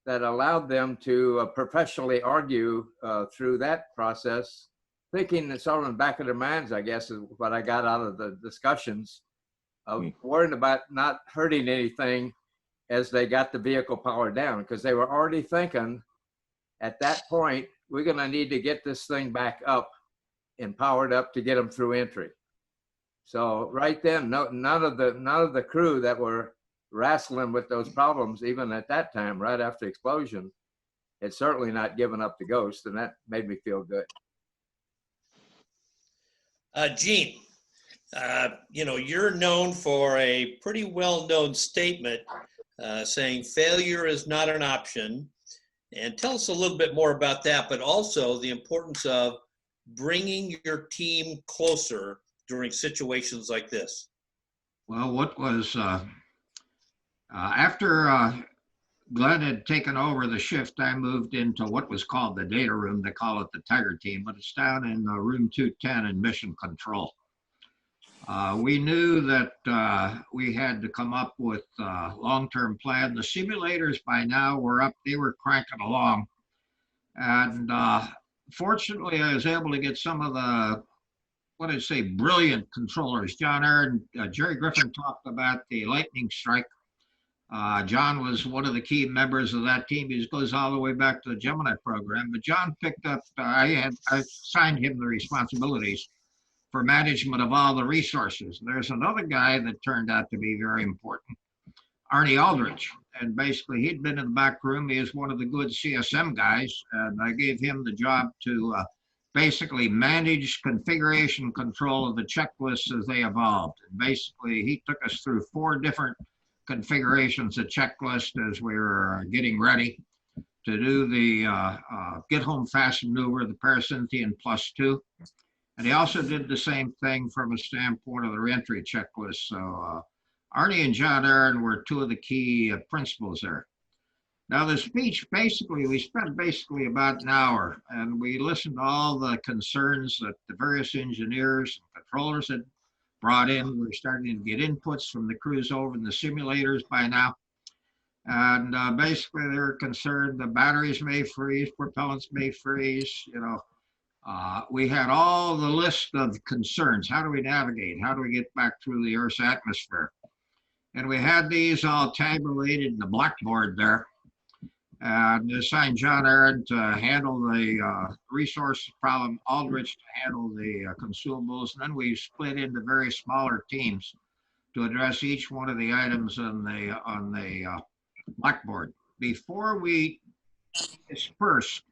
S3: that allowed them to professionally argue through that process, thinking it's all in the back of their minds, I guess, is what I got out of the discussions, of worrying about not hurting anything as they got the vehicle powered down, because they were already thinking at that point, we're going to need to get this thing back up and powered up to get them through entry. So right then, none of the crew that were wrestling with those problems, even at that time, right after the explosion, had certainly not given up the ghost, and that made me feel good.
S1: Gene, you're known for a pretty well-known statement saying failure is not an option. And tell us a little bit more about that, but also the importance of bringing your team closer during situations like this.
S7: Well, what was, after Glynn had taken over the shift, I moved into what was called the data room. They call it the Tiger team, but it's down in room 210 in mission control. We knew that we had to come up with a long-term plan. The simulators by now were up, they were cranking along. And fortunately, I was able to get some of the, brilliant controllers. John Aaron, Gerry Griffin talked about the lightning strike. John was one of the key members of that team. He goes all the way back to the Gemini program. But John picked up, I assigned him the responsibilities for management of all the resources. There's another guy that turned out to be very important, Arnie Aldridge. And basically, he'd been in the back room. He was one of the good CSM guys. And I gave him the job to basically manage configuration control of the checklists as they evolved. And basically, he took us through 4 different configurations of checklist as we were getting ready to do the get home fast maneuver, the Paracynthian +2. And he also did the same thing from a standpoint of the reentry checklist. So Arnie and John Aaron were 2 of the key principals there. Now the speech, we spent basically about an hour, and we listened to all the concerns that the various engineers and controllers had brought in. We were starting to get inputs from the crews over in the simulators by now. And basically they were concerned the batteries may freeze, propellants may freeze, we had all the list of concerns. How do we navigate? How do we get back through the Earth's atmosphere? And we had these all tabulated in the blackboard there. and assigned John Aaron to handle the resource problem, Aldrich to handle the consumables, and then we split into very smaller teams to address each one of the items on the blackboard. Before we dispersed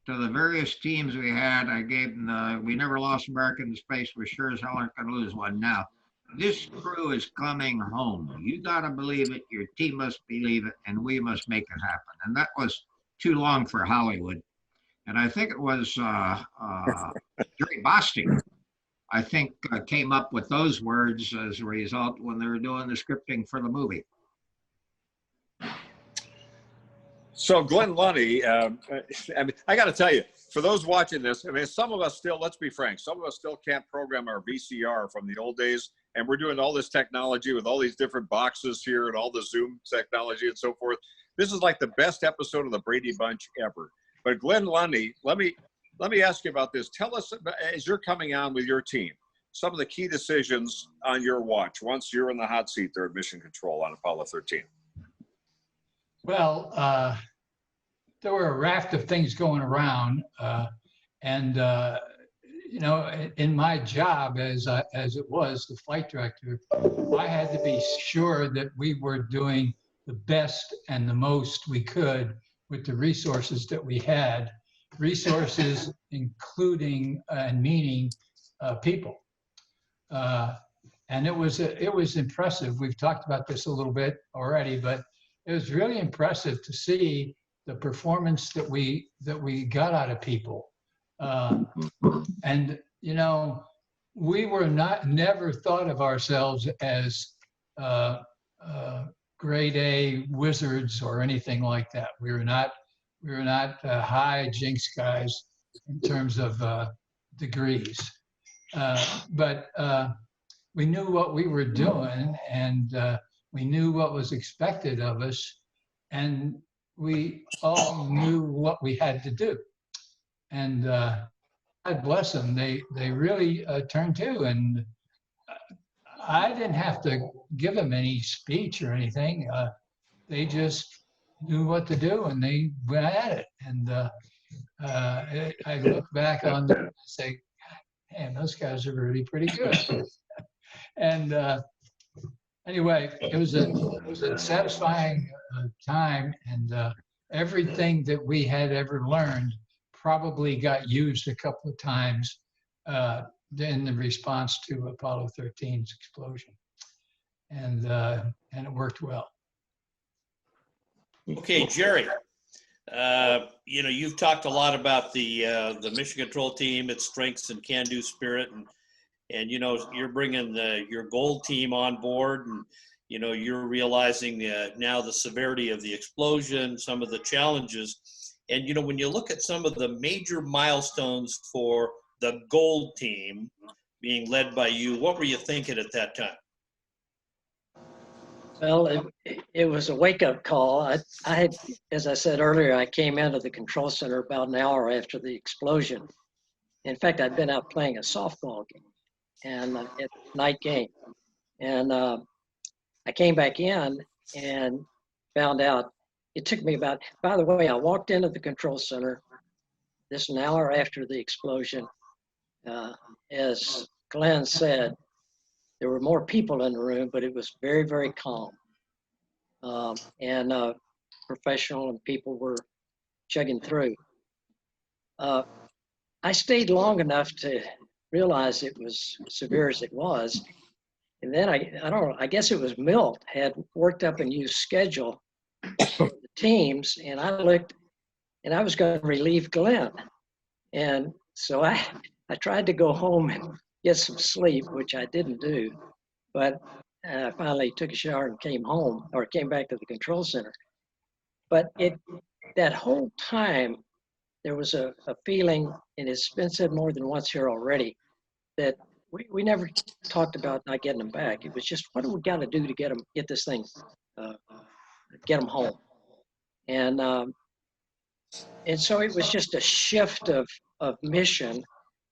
S7: to the various teams we had, I gave them we never lost America in space. We sure as hell aren't going to lose one now. This crew is coming home. You got to believe it. Your team must believe it, and we must make it happen. And that was too long for Hollywood. And I think it was Jerry Bostic, I think, came up with those words as a result when they were doing the scripting for the movie.
S8: So Glynn Lunney, I mean, I got to tell you, for those watching this, I mean, some of us still, let's be frank, some of us still can't program our VCR from the old days. And we're doing all this technology with all these different boxes here and all the Zoom technology and so forth. This is like the best episode of the Brady Bunch ever. But Glynn Lunney, let me ask you about this. Tell us, as you're coming on with your team, some of the key decisions on your watch once you're in the hot seat there at Mission Control on Apollo 13.
S6: Well, there were a raft of things going around, and you know, in my job as it was the flight director, I had to be sure that we were doing the best and the most we could with the resources that we had. Resources including and meaning people, and it was impressive. We've talked about this a little bit already, but it was really impressive to see the performance that we got out of people. And you know, we were never thought of ourselves as grade A wizards or anything like that. We were not high jinx guys in terms of degrees, but we knew what we were doing, and we knew what was expected of us, and we all knew what we had to do. And God bless them, they really turned to, and I didn't have to give them any speech or anything. They just knew what to do, and they went at it. And I look back on them and say, man, those guys are really pretty good. And anyway, it was a satisfying time, and everything that we had ever learned probably got used a couple of times in the response to Apollo 13's explosion, and it worked well.
S1: Okay, Gerry, you know, you've talked a lot about the Mission Control team, its strengths and can-do spirit, and you know, you're bringing your gold team on board, and you know, you're realizing now the severity of the explosion, some of the challenges. And, you know, when you look at some of the major milestones for the gold team being led by you, what were you thinking at that time?
S5: Well, it was a wake-up call. I had, as I said earlier, I came into the control center about an hour after the explosion. In fact, I'd been out playing a softball game and at night game. And I came back in and found out. It took me about, by the way, I walked into the control center this an hour after the explosion. As Glenn said, there were more people in the room, but it was very, very calm. And professional, and people were chugging through. I stayed long enough to realize it was severe as it was. And then I guess it was Milt had worked up a new schedule for the teams, and I looked, and I was going to relieve Glynn. And so I tried to go home and get some sleep, which I didn't do, but I finally took a shower and came home, or came back to the control center. But that whole time, there was a feeling, and it's been said more than once here already, that we never talked about not getting them back. It was just, what do we got to do to get this thing, get them home? And so it was just a shift of mission.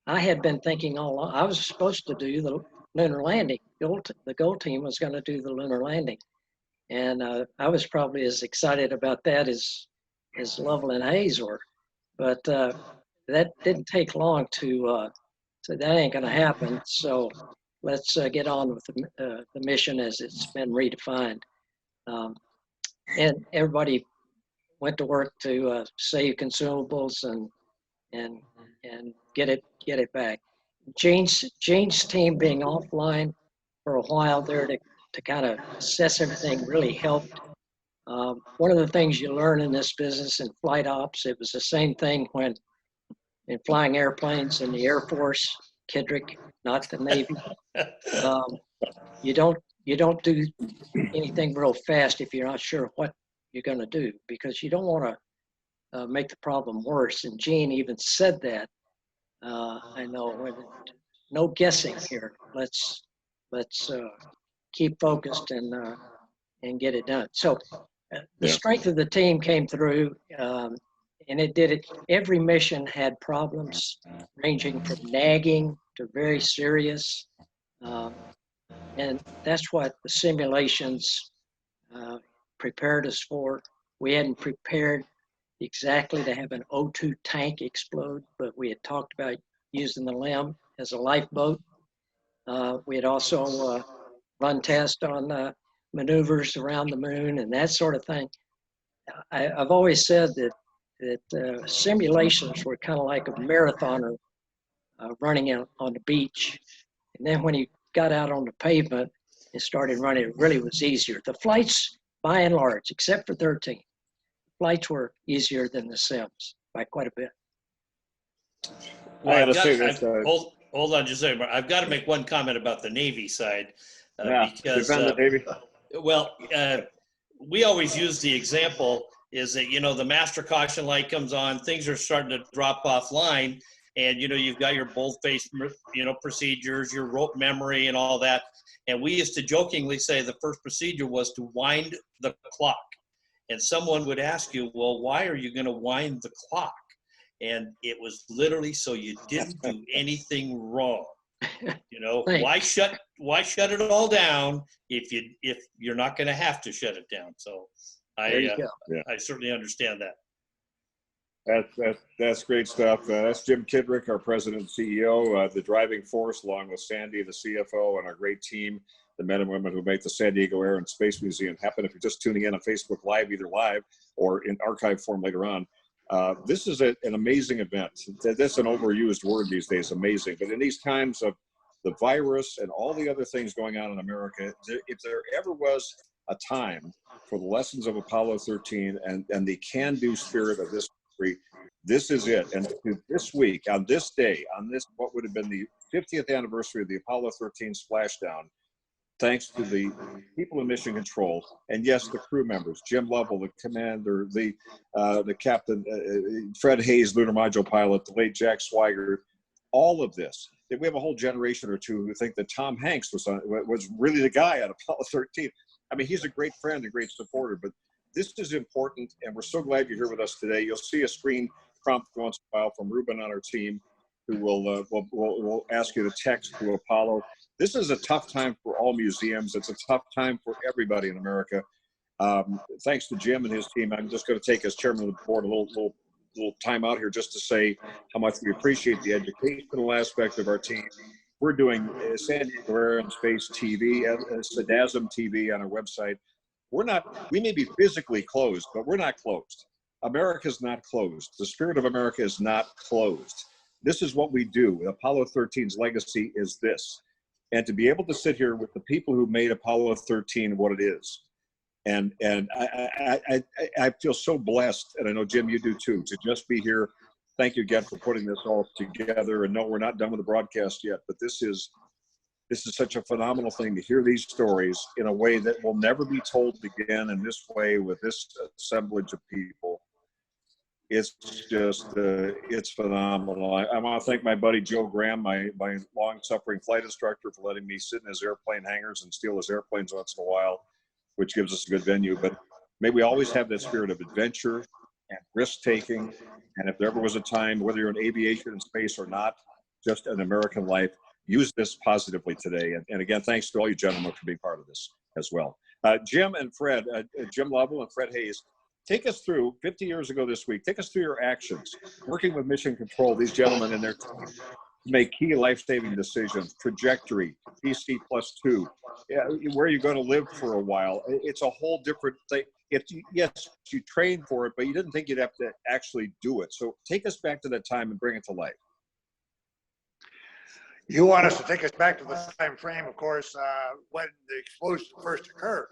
S5: I had been thinking all along, I was supposed to do the lunar landing. The gold team was going to do the lunar landing. And I was probably as excited about that as as Lovell and Haise were. But that didn't take long to so that ain't going to happen. So let's get on with the mission as it's been redefined. And everybody went to work to save consumables and get it back. Gene's team being offline for a while there to kind of assess everything really helped. One of the things you learn in this business in flight ops, it was the same thing when in flying airplanes in the Air Force, Kiddrick, not the Navy. You don't do anything real fast if you're not sure what you're going to do, because you don't want to make the problem worse. And Gene even said that. I know, no guessing here. Let's keep focused and get it done. So the strength of the team came through, and it did it. Every mission had problems ranging from nagging to very serious. And that's what the simulations prepared us for. We hadn't prepared exactly to have an O2 tank explode, but we had talked about using the LEM as a lifeboat. We had also run tests on maneuvers around the moon and that sort of thing. I've always said that simulations were kind of like a marathoner running out on the beach. And then when he got out on the pavement and started running, it really was easier. The flights, by and large, except for 13, flights were easier than the sims by quite a bit.
S1: Well,
S8: I've got
S1: hold on just a second. I've got to make one comment about the Navy side. Because,
S8: the Navy.
S1: well, we always use the example is that, the master caution light comes on, things are starting to drop offline, and, you've got your bold-faced, procedures, your rope memory and all that. And we used to jokingly say the first procedure was to wind the clock. And someone would ask you, well, why are you going to wind the clock? And it was literally so you didn't do anything wrong. Why shut it all down if you're not going to have to shut it down? So I certainly understand that.
S8: That's great stuff. That's Jim Kiddrick, our president and CEO, the driving force, along with Sandy, the CFO, and our great team, the men and women who make the San Diego Air and Space Museum happen. If you're just tuning in on Facebook Live, either live or in archive form later on, this is an amazing event. That's an overused word these days, amazing. But in these times of the virus and all the other things going on in America, if there ever was a time for the lessons of Apollo 13 and the can-do spirit of this country, this is it. And this week, on this day, on this, what would have been the 50th anniversary of the Apollo 13 splashdown, thanks to the people in Mission Control, and yes, the crew members, Jim Lovell, the commander, the captain, Fred Haise, lunar module pilot, the late Jack Swigert, all of this. We have a whole generation or two who think that Tom Hanks was really the guy on Apollo 13. I mean, he's a great friend, a great supporter, but this is important, and we're so glad you're here with us today. You'll see a screen prompt once in a while from Ruben on our team, who will ask you to text to Apollo. This is a tough time for all museums. It's a tough time for everybody in America. Thanks to Jim and his team. I'm just going to take, as chairman of the board, a little time out here just to say how much we appreciate the educational aspect of our team. We're doing San Diego Air and Space TV, SADASM TV on our website. We may be physically closed, but we're not closed. America's not closed. The spirit of America is not closed. This is what we do. Apollo 13's legacy is this. And to be able to sit here with the people who made Apollo 13 what it is. And I feel so blessed, and I know, Jim, you do too, to just be here. Thank you again for putting this all together. And no, we're not done with the broadcast yet, but this is such a phenomenal thing to hear these stories in a way that will never be told again in this way with this assemblage of people. It's just, it's phenomenal. I want to thank my buddy Joe Graham, my long-suffering flight instructor, for letting me sit in his airplane hangars and steal his airplanes once in a while, which gives us a good venue. But may we always have that spirit of adventure and risk-taking. And if there ever was a time, whether you're in aviation and space or not, just an American life, use this positively today. And again, thanks to all you gentlemen for being part of this as well. Jim and Fred, Jim Lovell and Fred Haise, take us through 50 years ago this week. Take us through your actions, working with Mission Control, these gentlemen and their team, to make key life-saving decisions, trajectory, PC +2, where you're going to live for a while. It's a whole different thing. Yes, you trained for it, but you didn't think you'd have to actually do it. So take us back to that time and bring it to life.
S2: You want us to take us back to the time frame, of course, when the explosion first occurred.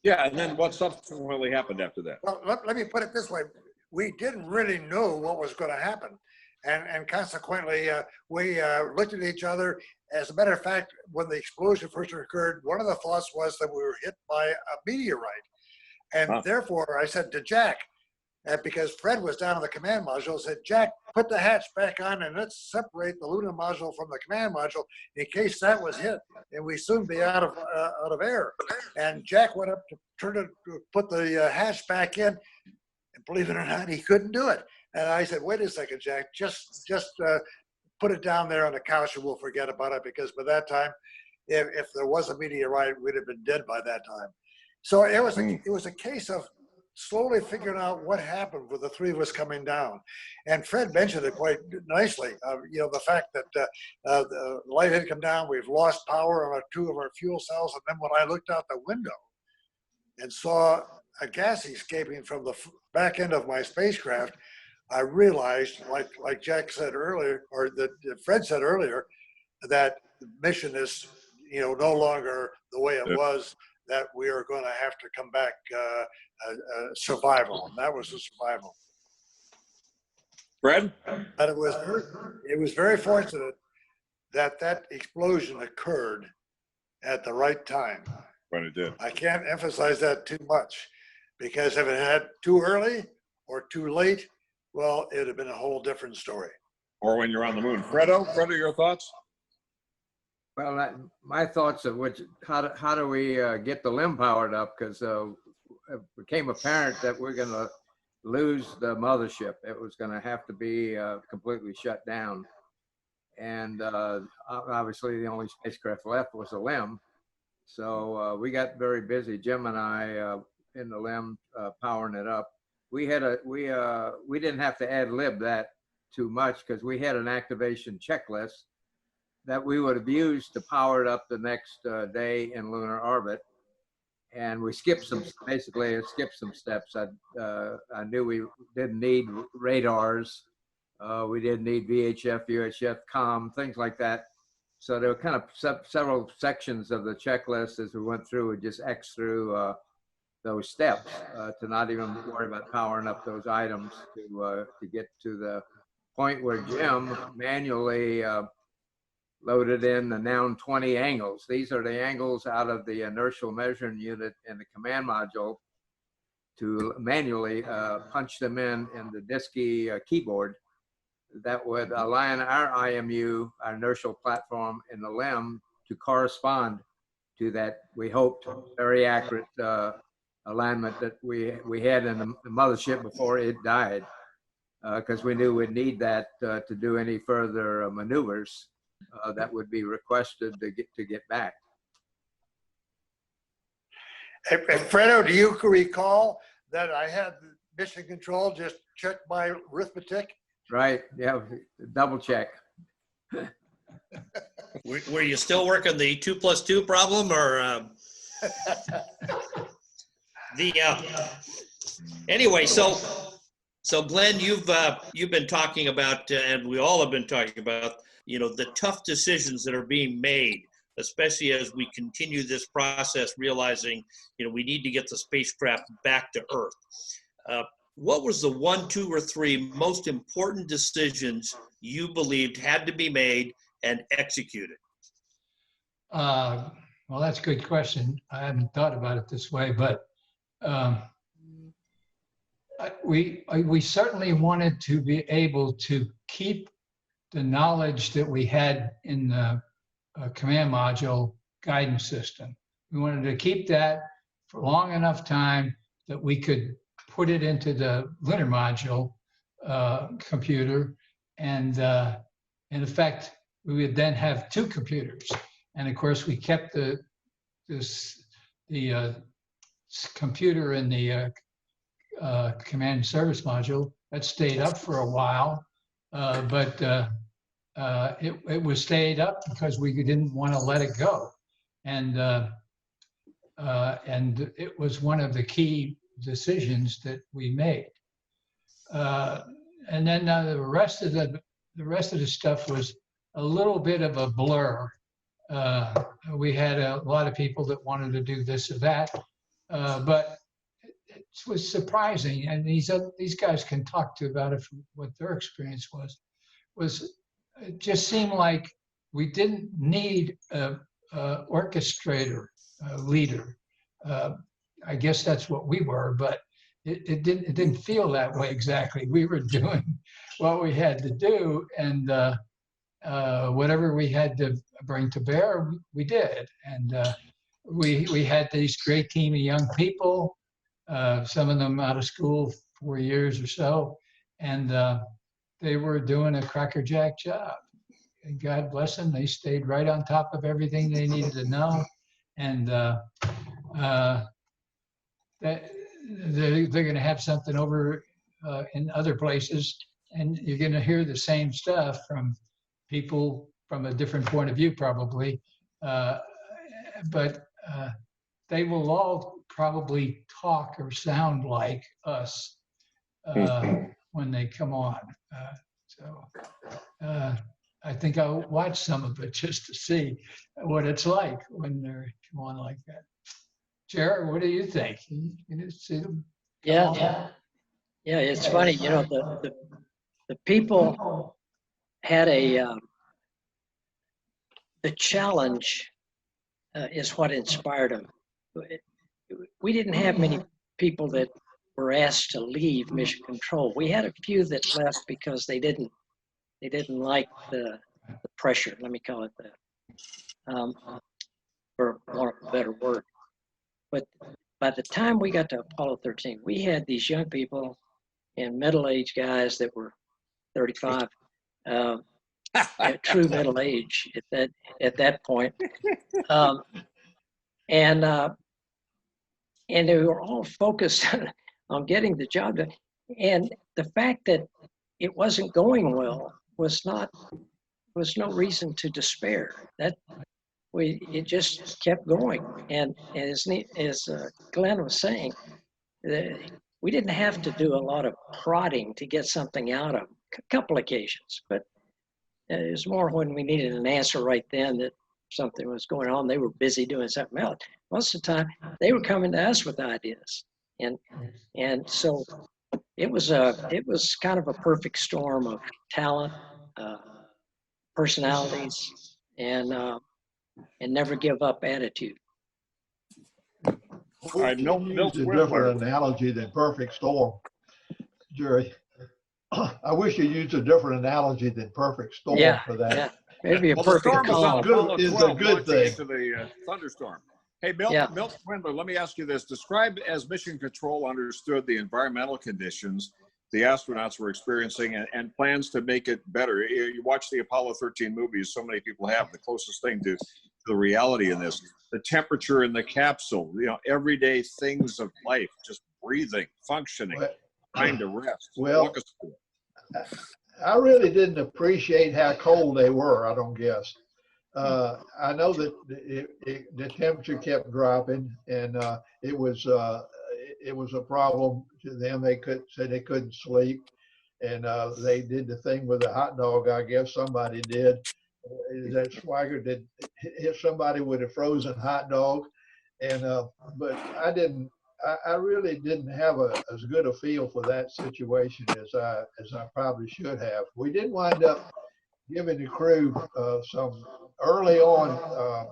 S8: Yeah, and then what subsequently happened after that?
S2: Well, let me put it this way. We didn't really know what was going to happen. And consequently, we looked at each other. As a matter of fact, when the explosion first occurred, one of the thoughts was that we were hit by a meteorite. And therefore, I said to Jack, because Fred was down in the command module, said, Jack, put the hatch back on and let's separate the lunar module from the command module in case that was hit, and we soon be out of air. And Jack went up to put the hatch back in, and believe it or not, he couldn't do it. And I said, wait a second, Jack, just put it down there on the couch and we'll forget about it, because by that time, if there was a meteorite, we'd have been dead by that time. So it was a case of slowly figuring out what happened with the three of us coming down. And Fred mentioned it quite nicely. The fact that the light had come down, we've lost power on two of our fuel cells. And then when I looked out the window and saw a gas escaping from the back end of my spacecraft, I realized, like Jack said earlier, or that Fred said earlier, that the mission is, no longer the way it was, that we are going to have to come back survival. And that was the survival.
S8: Fred?
S2: But it was very fortunate that explosion occurred at the right time.
S8: But it did.
S2: I can't emphasize that too much, because if it had too early or too late, well, it would have been a whole different story.
S8: Or when you're on the moon. Fredo, your thoughts?
S3: Well, my thoughts of how do we get the LIM powered up, because it became apparent that we're going to lose the mothership. It was going to have to be completely shut down. And obviously the only spacecraft left was the LIM. So we got very busy, Jim and I, in the LIM powering it up. We didn't have to ad lib that too much, because we had an activation checklist that we would have used to power it up the next day in lunar orbit. And we skipped some steps. I knew we didn't need radars. We didn't need VHF, UHF, comm, things like that. So there were kind of several sections of the checklist as we went through. We just X through those steps to not even worry about powering up those items to get to the point where Jim manually loaded in the now 20 angles. These are the angles out of the inertial measuring unit in the command module to manually punch them in the DSKY keyboard that would align our IMU, our inertial platform, in the LIM to correspond to that, we hoped, very accurate alignment that we had in the mothership before it died, because we knew we'd need that to do any further maneuvers that would be requested to get back.
S2: And Fredo, do you recall that I had mission control just check my arithmetic?
S3: Right, yeah, double check.
S1: Were you still working the 2 + 2 problem, or anyway? So Glynn, you've been talking about, and we all have been talking about, the tough decisions that are being made, especially as we continue this process, realizing, we need to get the spacecraft back to Earth. What was the 1, 2, or 3 most important decisions you believed had to be made and executed?
S6: Well, that's a good question. I hadn't thought about it this way, but we certainly wanted to be able to keep the knowledge that we had in the command module guidance system. We wanted to keep that for long enough time that we could put it into the lunar module computer, and in effect, we would then have 2 computers. And of course, we kept the computer in the command and service module. That stayed up for a while, but it was stayed up because we didn't want to let it go. And it was one of the key decisions that we made. And then the rest of the stuff was a little bit of a blur. We had a lot of people that wanted to do this or that, but it was surprising. And these guys can talk to about it, what their experience was it just seemed like we didn't need a orchestrator, a leader. I guess that's what we were, but it didn't feel that way exactly. We were doing what we had to do, and whatever we had to bring to bear, we did. And we had these great team of young people, some of them out of school 4 years or so, and they were doing a crackerjack job. And God bless them, they stayed right on top of everything they needed to know. And they're going to have something over in other places, and you're going to hear the same stuff from people from a different point of view, probably. But they will all probably talk or sound like us when they come on. I think I'll watch some of it just to see what it's like when they come on like that. Gerry, what do you think? You see them?
S5: Yeah, it's funny, you know, the people had the challenge is what inspired them. We didn't have many people that were asked to leave Mission Control. We had a few that left because they didn't like the pressure, let me call it that, for want of a better word. But by the time we got to Apollo 13, we had these young people and middle-aged guys that were 35, at true middle age at that point, and they were all focused on getting the job done. And the fact that it wasn't going well was no reason to despair. It just kept going. And as Glynn was saying, we didn't have to do a lot of prodding to get something out of them. A couple occasions, but it was more when we needed an answer right then that something was going on. They were busy doing something else. Most of the time, they were coming to us with ideas, and so it was kind of a perfect storm of talent, personalities, and never give up attitude.
S8: All right, Milt
S4: Used a different analogy than perfect storm, Gerry. I wish you used a different analogy than perfect storm for that.
S5: Yeah, maybe a
S8: Well, the
S5: perfect
S8: storm was on
S5: calm.
S8: Apollo
S4: Is a
S8: 12
S4: good
S8: launching
S4: thing.
S8: into the thunderstorm. Hey, Milt Windler, let me ask you this. Describe as Mission Control understood the environmental conditions the astronauts were experiencing and plans to make it better. You watch the Apollo 13 movies, so many people have. The closest thing to the reality in this. The temperature in the capsule, everyday things of life, just breathing, functioning, trying to rest.
S4: Well,
S8: Walk us through it.
S4: I really didn't appreciate how cold they were, I don't guess. I know that the temperature kept dropping, and it was a problem to them. They couldn't sleep, and they did the thing with the hot dog. I guess somebody did. That Swigert did hit somebody with a frozen hot dog, and but I didn't. I really didn't have as good a feel for that situation as I probably should have. We did wind up giving the crew some early on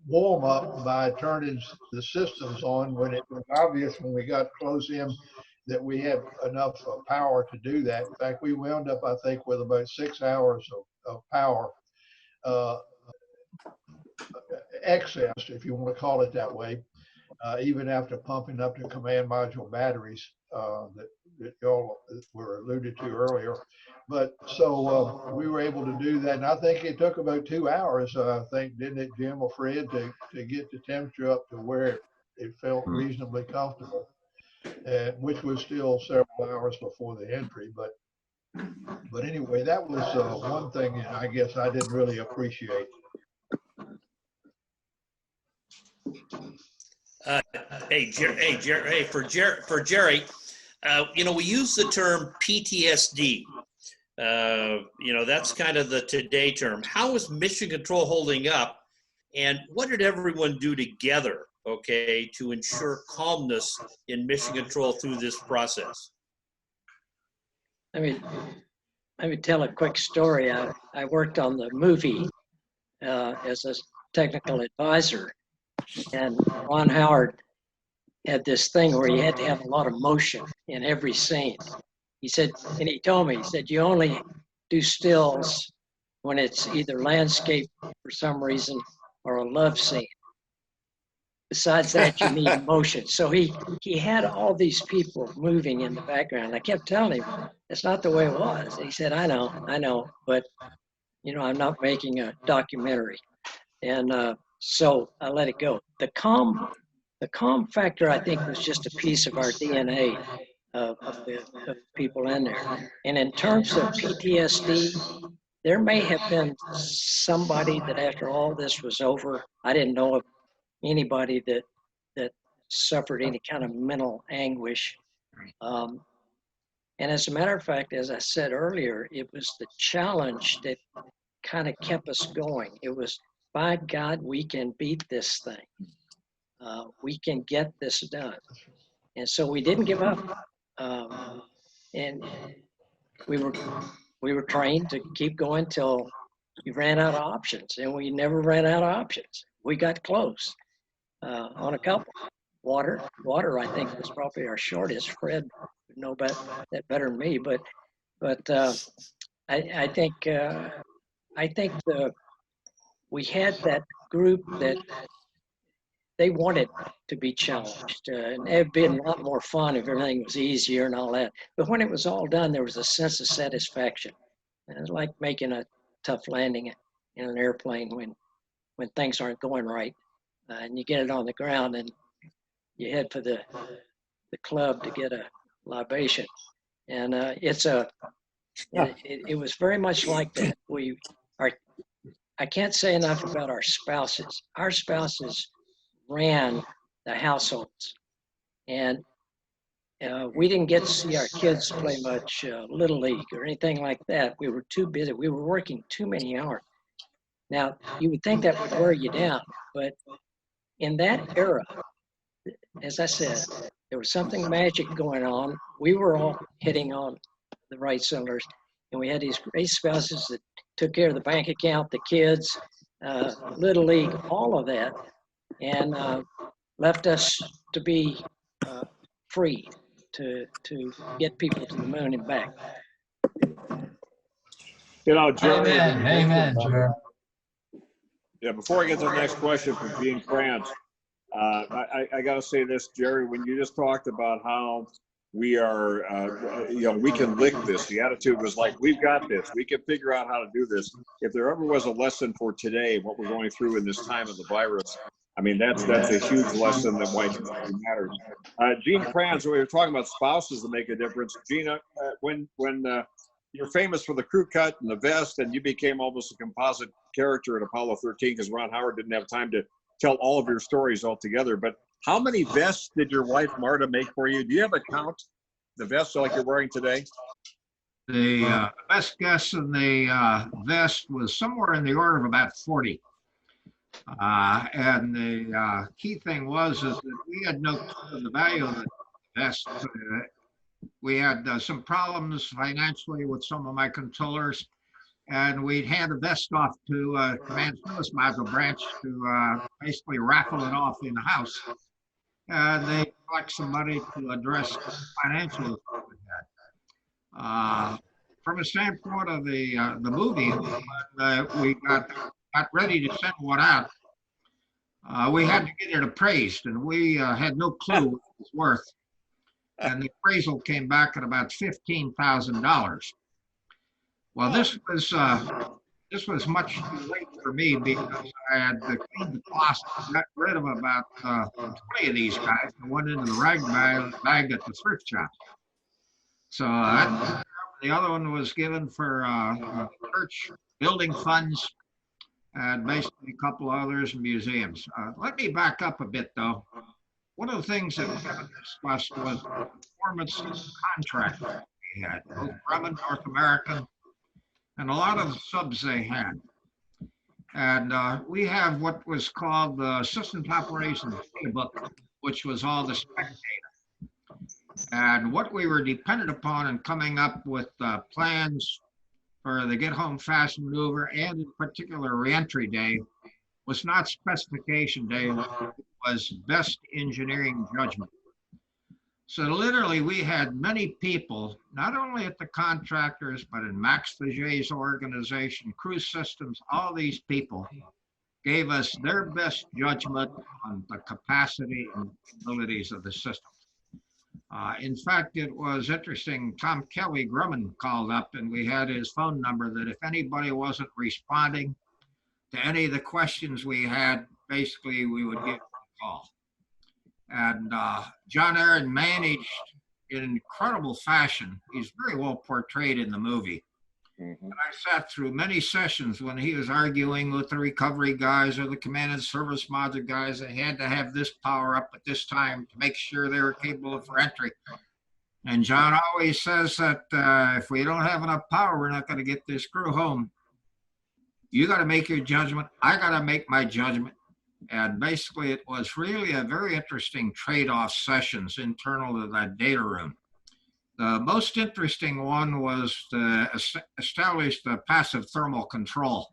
S4: warm up by turning the systems on when it was obvious when we got close in that we had enough power to do that. In fact, we wound up, I think, with about 6 hours of power excess, if you want to call it that way. Even after pumping up the command module batteries that y'all were alluded to earlier. But so we were able to do that. And I think it took about 2 hours, I think, didn't it, Jim or Fred, to get the temperature up to where it felt reasonably comfortable. which was still several hours before the entry. But anyway, that was one thing I guess I didn't really appreciate.
S1: For Gerry, we use the term PTSD. That's kind of the today term. How is mission control holding up? And what did everyone do together, to ensure calmness in mission control through this process?
S5: Let me tell a quick story. I worked on the movie as a technical advisor, and Ron Howard had this thing where you had to have a lot of motion in every scene. He said, and he told me, he said, you only do stills when it's either landscape for some reason or a love scene. Besides that, you need motion. So he had all these people moving in the background. I kept telling him, that's not the way it was. He said, I know, but I'm not making a documentary. And so I let it go. The calm factor, I think, was just a piece of our DNA of the people in there. And in terms of PTSD, there may have been somebody that after all this was over, I didn't know of anybody that suffered any kind of mental anguish. And as a matter of fact, as I said earlier, it was the challenge that kind of kept us going. It was, by God, we can beat this thing. We can get this done. And so we didn't give up. And we were trained to keep going till you ran out of options, and we never ran out of options. We got close on a couple. Water, I think, was probably our shortest. Fred would know that better than me, but I think we had that group that they wanted to be challenged, and it'd been a lot more fun if everything was easier and all that. But when it was all done, there was a sense of satisfaction. And it was like making a tough landing in an airplane when things aren't going right, and you get it on the ground and you head for the club to get a libation. And it was very much like that. I can't say enough about our spouses. Our spouses ran the households, and we didn't get to see our kids play much Little League or anything like that. We were too busy. We were working too many hours. Now, you would think that would wear you down, but in that era, as I said, there was something magic going on. We were all hitting on the right cylinders, and we had these great spouses that took care of the bank account, the kids, Little League, all of that, and left us to be free to get people to the moon and back.
S8: Gerry.
S6: Amen, Gerry.
S8: Yeah, before I get to the next question from Gene Kranz, I got to say this, Gerry, when you just talked about how we are, we can lick this. The attitude was like, we've got this. We can figure out how to do this. If there ever was a lesson for today, what we're going through in this time of the virus, I mean, that's a huge lesson that why it matters. Gene Kranz, we were talking about spouses that make a difference. Gina, when you're famous for the crew cut and the vest, and you became almost a composite character at Apollo 13 because Ron Howard didn't have time to tell all of your stories all together. But how many vests did your wife Marta make for you? Do you have a count? The vests like you're wearing today?
S7: The best guess in the vest was somewhere in the order of about 40. And the key thing is that we had no clue of the value of the vest. We had some problems financially with some of my controllers, and we'd hand the vest off to Command Service Module Branch to basically raffle it off in the house. And they collect some money to address financial issues we had. From a standpoint of the movie, when we got ready to send one out, we had to get it appraised, and we had no clue what it was worth. And the appraisal came back at about $15,000. Well, this was this was much too late for me because I had cleaned the closet, got rid of about 20 of these guys and went into the rag bag at the thrift shop. So the other one was given for church building funds and basically a couple others in museums. Let me back up a bit though. One of the things that Kevin discussed was the performance contract we had, both Grumman, North American, and a lot of the subs they had. And we have what was called the Systems Operations Data Book, which was all the spec data. And what we were dependent upon in coming up with plans for the Get Home Fast maneuver, and in particular reentry day, was not specification day, it was best engineering judgment. So literally we had many people, not only at the contractors, but in Max Faget's organization, Cruise Systems, all these people gave us their best judgment on the capacity and abilities of the system. In fact, it was interesting, Tom Kelly Grumman called up and we had his phone number that if anybody wasn't responding to any of the questions we had, basically we would give a call. And John Aaron managed in incredible fashion. He's very well portrayed in the movie. Mm-hmm. And I sat through many sessions when he was arguing with the recovery guys or the command and service module guys. They had to have this power up at this time to make sure they were capable of reentry. And John always says that if we don't have enough power, we're not going to get this crew home. You got to make your judgment. I got to make my judgment. And basically, it was really a very interesting trade-off sessions internal to that data room. The most interesting one was to establish the passive thermal control.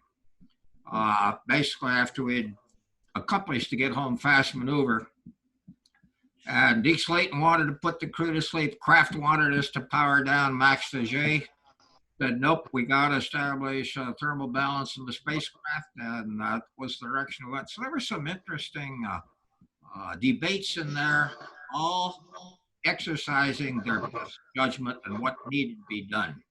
S7: Basically, after we'd accomplished the Get Home Fast maneuver, and Deke Slayton wanted to put the crew to sleep. Kraft wanted us to power down. Max Faget said, nope, we got to establish thermal balance in the spacecraft, and that was the direction we went. So there were some interesting debates in there, all exercising their best judgment and what needed to be done.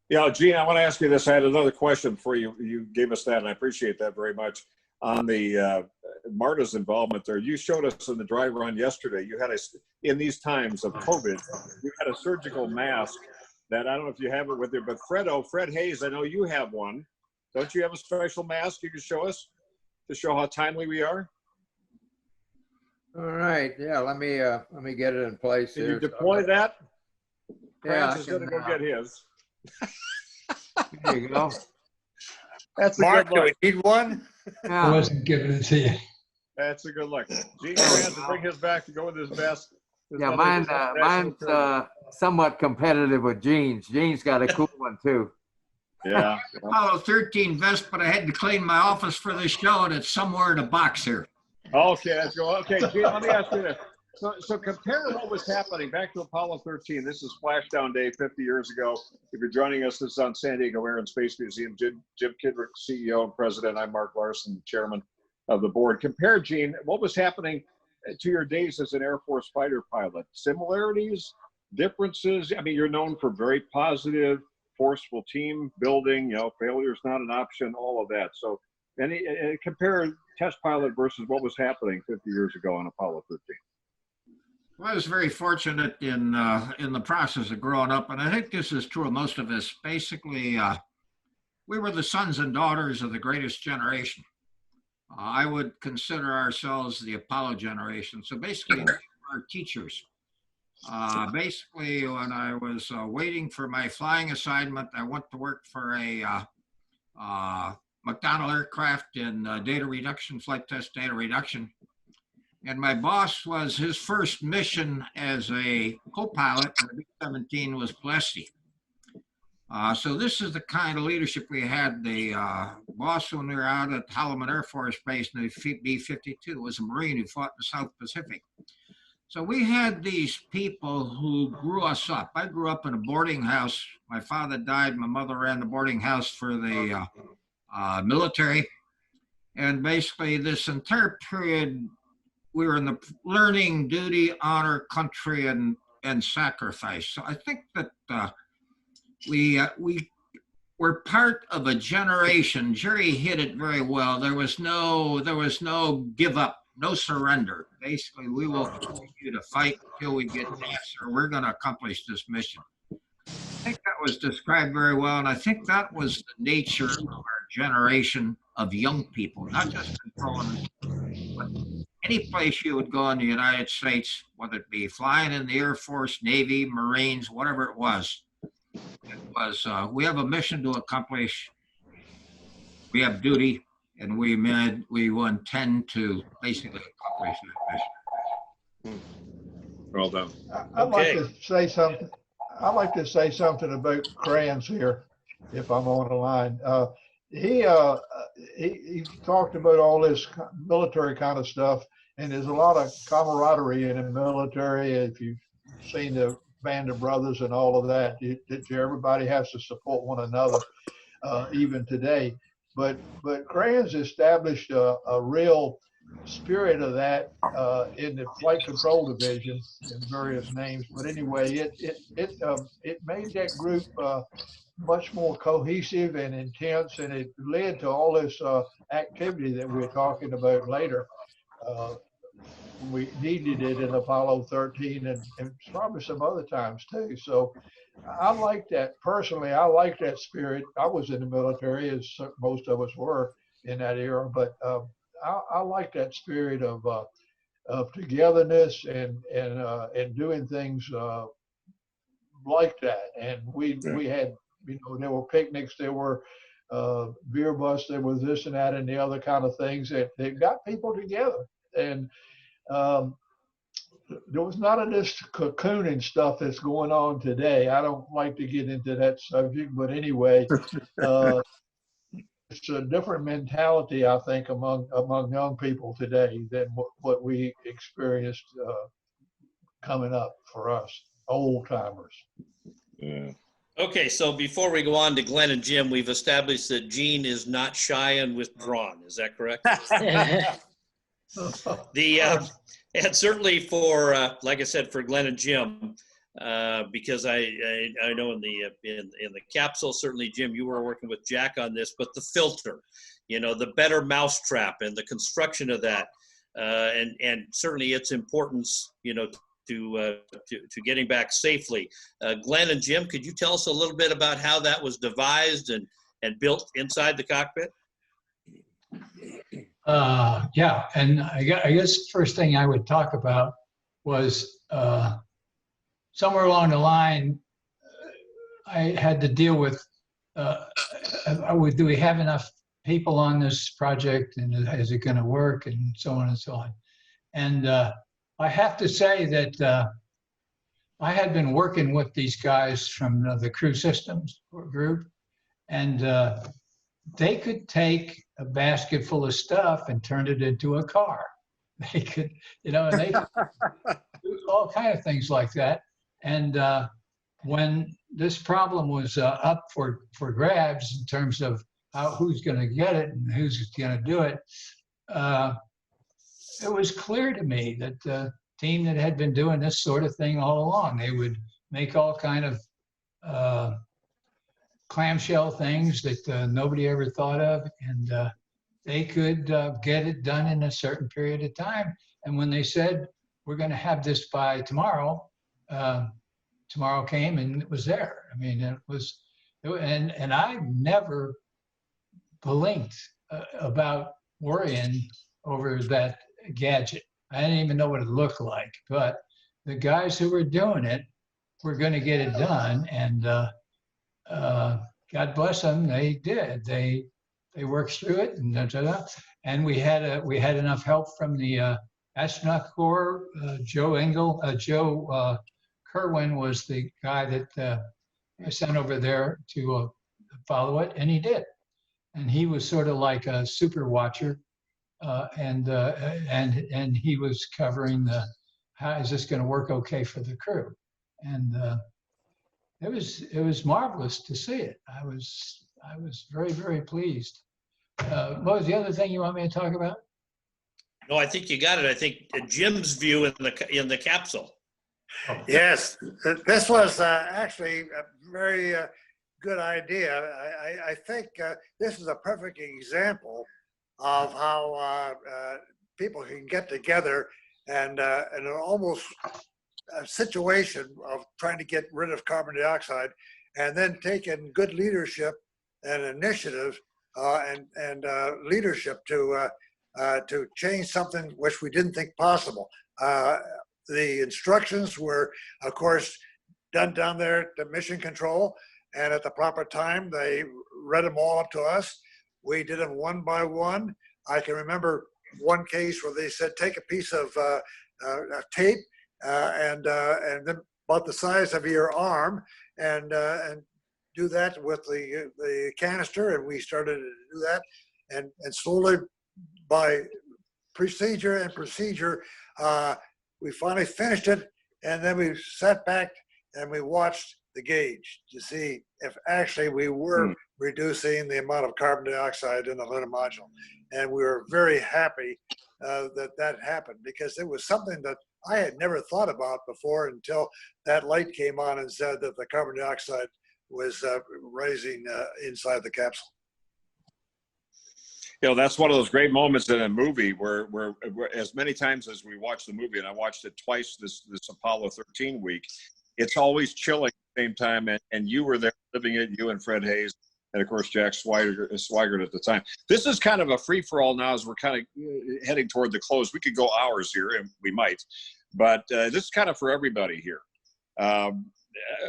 S8: Yeah, Gene, I want to ask you this. I had another question for you. You gave us that, and I appreciate that very much. On the MARTA's involvement there, you showed us in the dry run yesterday, you had in these times of COVID, you had a surgical mask that, I don't know if you have it with you, but Fred Haise, I know you have one. Don't you have a special mask you can show us to show how timely we are?
S3: All right, yeah, let me get it in place.
S8: Can you deploy that?
S3: Yeah,
S8: Kranz is going to go get his.
S3: There you go.
S8: That's a
S2: Mark,
S8: good
S2: do
S8: look.
S2: we need one?
S6: I
S3: Yeah.
S6: wasn't giving it to you.
S8: That's a good look. Gene Kranz to bring his back to go with his best.
S3: Yeah, mine's somewhat competitive with Gene's. Gene's got a cool one too.
S8: Yeah.
S7: Apollo 13 vest, but I had to clean my office for this show, and it's somewhere in a box here.
S8: Okay, let's go. Okay, Gene, let me ask you this. So compare what was happening back to Apollo 13. This is Splashdown Day 50 years ago. If you're joining us, this is on San Diego Air and Space Museum. Jim Kidrick, CEO and President. I'm Mark Larson, Chairman of the board. Compare, Gene, what was happening to your days as an Air Force fighter pilot? Similarities, differences? I mean, you're known for very positive, forceful team building. You know, failure is not an option, all of that. So compare test pilot versus what was happening 50 years ago on Apollo 13.
S7: Well, I was very fortunate in the process of growing up, and I think this is true of most of us. Basically, we were the sons and daughters of the greatest generation. I would consider ourselves the Apollo generation. So basically, our teachers. Basically, when I was waiting for my flying assignment, I went to work for a McDonnell aircraft in data reduction, flight test data reduction. And my boss was, his first mission as a co-pilot on the B-17 was Plessy. So this is the kind of leadership we had. The boss, when we were out at Holloman Air Force Base in the B-52, was a Marine who fought in the South Pacific. So we had these people who grew us up. I grew up in a boarding house. My father died. My mother ran the boarding house for the military. And basically this entire period, we were in the learning, duty, honor, country, and sacrifice. So I think that we we're part of a generation. Gerry hit it very well. There was no give up, no surrender. Basically, we will continue to fight until we get the answer. We're going to accomplish this mission. I think that was described very well, and I think that was the nature of our generation of young people, not just controlling, but any place you would go in the United States, whether it be flying in the Air Force, Navy, Marines, whatever it was, we have a mission to accomplish. We have duty, and we intend to basically accomplish that mission.
S8: Well done.
S4: I'd like to say something. I'd like to say something about Kranz here, if I'm on the line. He talked about all this military kind of stuff, and there's a lot of camaraderie in the military. If you've seen the Band of Brothers and all of that, everybody has to support one another, even today. But Kranz established a real spirit of that in the Flight Control Division in various names. But anyway, it made that group much more cohesive and intense, and it led to all this activity that we're talking about later. We needed it in Apollo 13 and probably some other times too. So I like that. Personally, I like that spirit. I was in the military, as most of us were in that era, but I like that spirit of togetherness and doing things like that. And we had, there were picnics, there were beer busts, there was this and that and the other kind of things that got people together. And there was none of this cocooning stuff that's going on today. I don't like to get into that subject, but anyway, it's a different mentality, I think, among young people today than what we experienced coming up for us, old timers.
S8: Yeah.
S1: Okay, so before we go on to Glynn and Jim, we've established that Gene is not shy and withdrawn. Is that correct? And certainly for, like I said, for Glynn and Jim, because I know in the capsule, certainly Jim, you were working with Jack on this, but the filter, the better mousetrap and the construction of that, and certainly its importance, to getting back safely. Glynn and Jim, could you tell us a little bit about how that was devised and built inside the cockpit?
S6: Yeah, and I guess first thing I would talk about was somewhere along the line, I had to deal with, do we have enough people on this project, and is it going to work, and so on and so on. And I have to say that I had been working with these guys from the crew systems group, and they could take a basket full of stuff and turn it into a car. They could, and they could do all kinds of things like that. And when this problem was up for grabs in terms of who's going to get it and who's going to do it, it was clear to me that the team that had been doing this sort of thing all along, they would make all kind of clamshell things that nobody ever thought of, and they could get it done in a certain period of time. And when they said, we're going to have this by tomorrow, tomorrow came and it was there. I mean, and I never blinked about worrying over that gadget. I didn't even know what it looked like, but the guys who were doing it were going to get it done, and God bless them, they did. They worked through it, and we had enough help from the astronaut corps. Joe Kerwin was the guy that I sent over there to follow it, and he did. And he was sort of like a super watcher, and he was covering how is this going to work okay for the crew, and it was marvelous to see it. I was very, very pleased. What was the other thing you want me to talk about?
S1: No, I think you got it. I think Jim's view in the capsule.
S2: Yes, this was actually a very good idea. I think this is a perfect example of how people can get together and almost a situation of trying to get rid of carbon dioxide, and then taking good leadership and initiative and leadership to change something which we didn't think possible. The instructions were, of course, done down there at Mission Control, and at the proper time, they read them all up to us. We did them one by one. I can remember one case where they said, take a piece of tape and then about the size of your arm and do that with the canister, and we started to do that, and slowly by procedure and procedure, we finally finished it, and then we sat back and we watched the gauge to see if actually we were reducing the amount of carbon dioxide in the lunar module. And we were very happy that happened, because it was something that I had never thought about before until that light came on and said that the carbon dioxide was rising inside the capsule.
S8: You know, that's one of those great moments in a movie where as many times as we watch the movie, and I watched it twice this Apollo 13 week, it's always chilling at the same time. And you were there living it, you and Fred Haise, and of course, Jack Swigert at the time. This is kind of a free-for-all now as we're kind of heading toward the close. We could go hours here, and we might, but this is kind of for everybody here.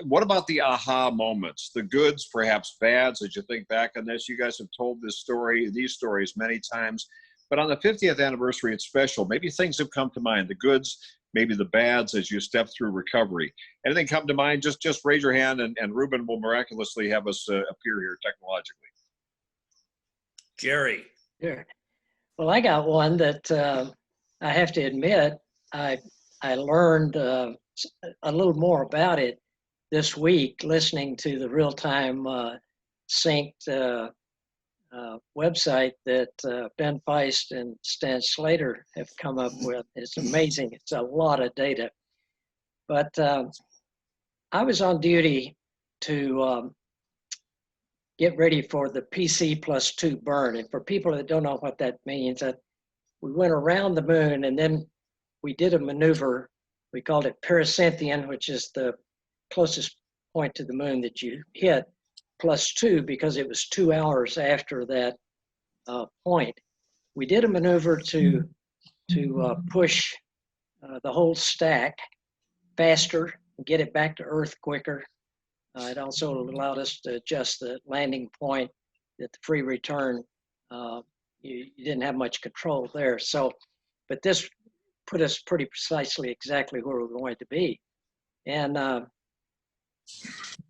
S8: What about the aha moments, the goods, perhaps bads, as you think back on this? You guys have told these stories many times, but on the 50th anniversary, it's special. Maybe things have come to mind, the goods, maybe the bads as you step through recovery. Anything come to mind? Just raise your hand, and Ruben will miraculously have us appear here technologically.
S1: Gerry.
S5: Sure. Well, I got one that I have to admit, I learned a little more about it this week, listening to the real-time synced website that Ben Feist and Stan Slater have come up with. It's amazing. It's a lot of data. But I was on duty to get ready for the PC+2 burn. And for people that don't know what that means, we went around the moon, and then we did a maneuver. We called it pericynthian, which is the closest point to the moon that you hit, +2, because it was 2 hours after that point. We did a maneuver to push the whole stack faster and get it back to Earth quicker. It also allowed us to adjust the landing point at the free return. You didn't have much control there. So, but this put us pretty precisely exactly where we're going to be. And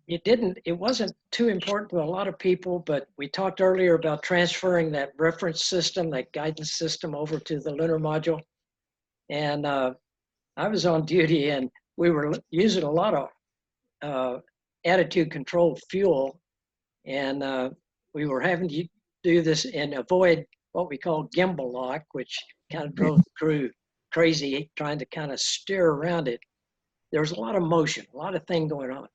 S5: it wasn't too important to a lot of people, but we talked earlier about transferring that reference system, that guidance system, over to the lunar module. And I was on duty, and we were using a lot of attitude controlled fuel. And we were having to do this and avoid what we call gimbal lock, which kind of drove the crew crazy, trying to kind of steer around it. There was a lot of motion, a lot of thing going on.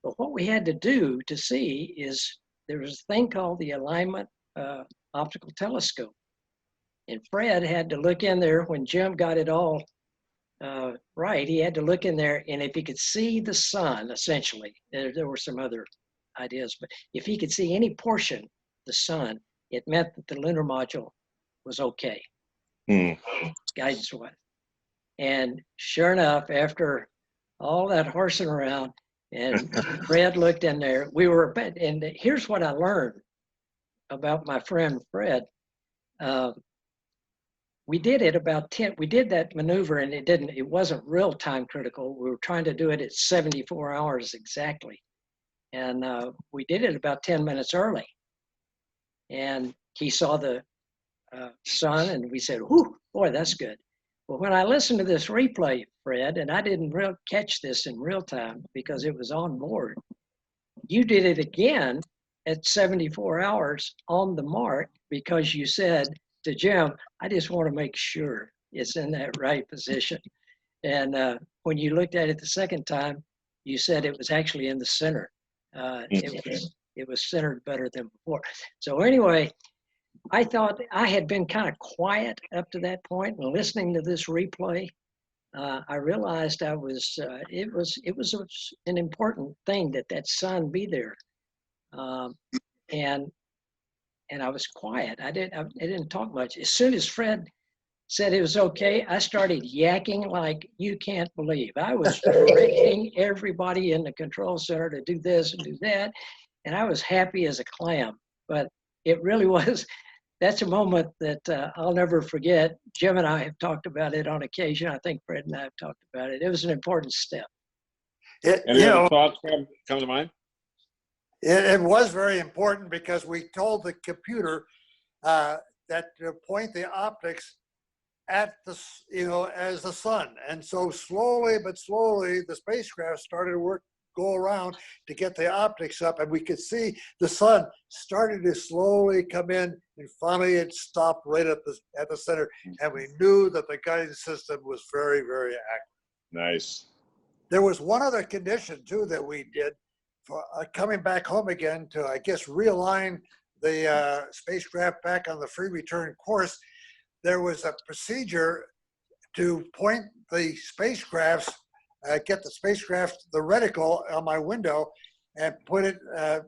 S5: But what we had to do to see is there was a thing called the alignment optical telescope. And Fred had to look in there when Jim got it all right. He had to look in there, and if he could see the sun, essentially, there were some other ideas, but if he could see any portion of the sun, it meant that the lunar module was okay, guidance-wise. And sure enough, after all that horsing around, and Fred looked in there, and here's what I learned about my friend Fred. We did that maneuver, and it wasn't real time critical. We were trying to do it at 74 hours exactly. And we did it about 10 minutes early. And he saw the sun, and we said, whew, boy, that's good. Well, when I listened to this replay, Fred, and I didn't catch this in real time because it was on board, you did it again at 74 hours on the mark, because you said to Jim, I just want to make sure it's in that right position. And when you looked at it the second time, you said it was actually in the center. It was it was centered better than before. So anyway, I thought I had been kind of quiet up to that point, and listening to this replay, I realized it was an important thing that sun be there, and I was quiet. I didn't talk much. As soon as Fred said it was okay, I started yakking like you can't believe. I was directing everybody in the control center to do this and do that, and I was happy as a clam. But it really was. That's a moment that I'll never forget. Jim and I have talked about it on occasion. I think Fred and I have talked about it. It was an important step.
S8: Any other thoughts come to mind?
S2: It was very important because we told the computer that to point the optics at the, as the sun. And so slowly but slowly, the spacecraft started to go around to get the optics up, and we could see the sun started to slowly come in, and finally it stopped right at the center. And we knew that the guidance system was very, very accurate.
S8: Nice.
S2: There was one other condition too that we did for coming back home again to, I guess, realign the spacecraft back on the free return course. There was a procedure to point the spacecrafts, get the spacecraft, the reticle on my window, and put it,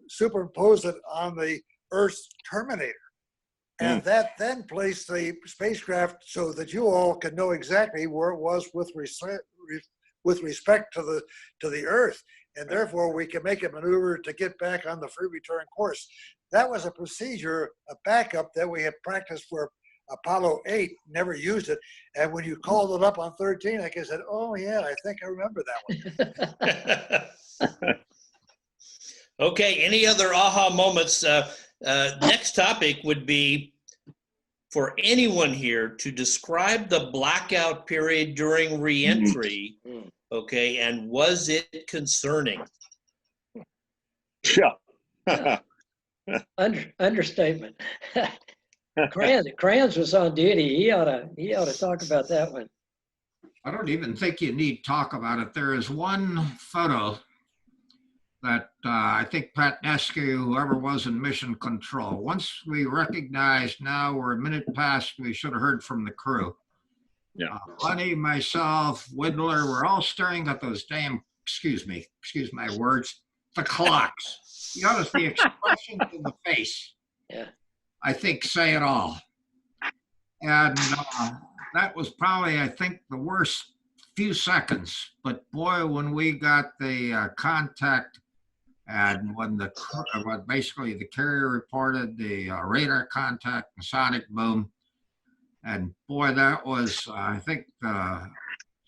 S2: superimpose it on the Earth's terminator. And that then placed the spacecraft so that you all could know exactly where it was with respect to the Earth. And therefore we can make a maneuver to get back on the free return course. That was a procedure, a backup that we had practiced for Apollo 8, never used it. And when you called it up on 13, I said, oh yeah, I think I remember that one.
S1: Okay, any other aha moments? Next topic would be for anyone here to describe the blackout period during reentry. Okay, and was it concerning?
S8: Yeah.
S5: Understatement. Kranz was on duty. He ought to talk about that one.
S7: I don't even think you need talk about it. There is one photo that I think Pat Nesky, whoever was in mission control, once we recognized now we're a minute past, we should have heard from the crew.
S8: Yeah.
S7: Lunney, myself, Windler, we're all staring at those damn, excuse my words, the clocks. You notice the expressions in the face.
S5: Yeah.
S7: I think say it all. And that was probably, I think, the worst few seconds. But boy, when we got the contact, and when basically the carrier reported the radar contact, the sonic boom, and boy, that was, I think,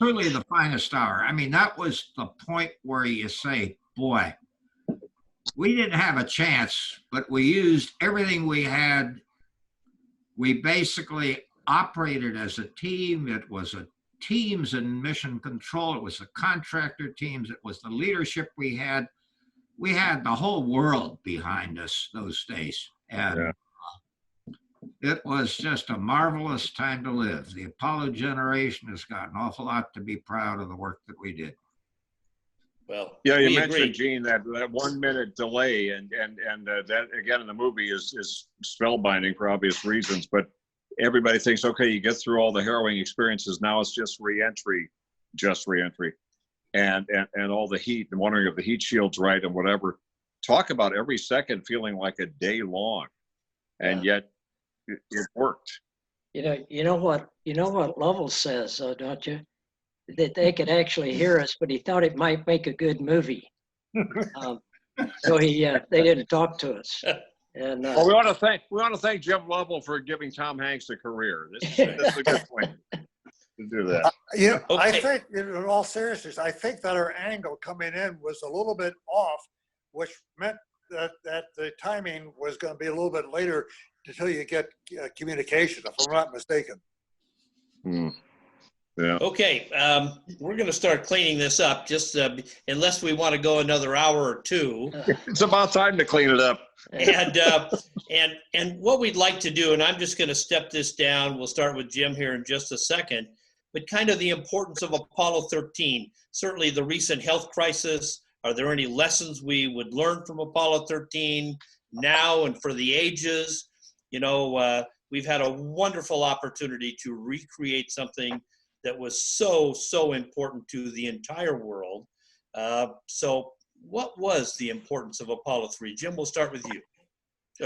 S7: truly the finest hour. I mean, that was the point where you say, boy, we didn't have a chance, but we used everything we had. We basically operated as a team. It was a teams in mission control. It was the contractor teams. It was the leadership we had. We had the whole world behind us those days. And it was just a marvelous time to live. The Apollo generation has got an awful lot to be proud of the work that we did.
S1: Well,
S8: Yeah, you
S1: we
S8: mentioned,
S1: agree.
S8: Gene, that 1 minute delay, and that again in the movie is spellbinding for obvious reasons. But everybody thinks, okay, you get through all the harrowing experiences. Now it's just reentry, and all the heat and wondering if the heat shield's right and whatever. Talk about every second feeling like a day long, and yet it worked.
S5: You know what Lovell says, though, don't you? That they could actually hear us, but he thought it might make a good movie. So they didn't talk to us. And
S8: Well, we want to thank Jim Lovell for giving Tom Hanks a career. This is a good point to do that.
S2: I
S1: Okay.
S2: think, in all seriousness, I think that our angle coming in was a little bit off, which meant that the timing was going to be a little bit later until you get communication, if I'm not mistaken.
S8: Yeah.
S1: Okay, we're going to start cleaning this up, just unless we want to go another hour or two.
S8: It's about time to clean it up.
S1: And what we'd like to do, and I'm just going to step this down. We'll start with Jim here in just a second, but kind of the importance of Apollo 13. Certainly the recent health crisis Are there any lessons we would learn from Apollo 13 now and for the ages? You know, we've had a wonderful opportunity to recreate something that was so important to the entire world. So what was the importance of Apollo 3? Jim, we'll start with you.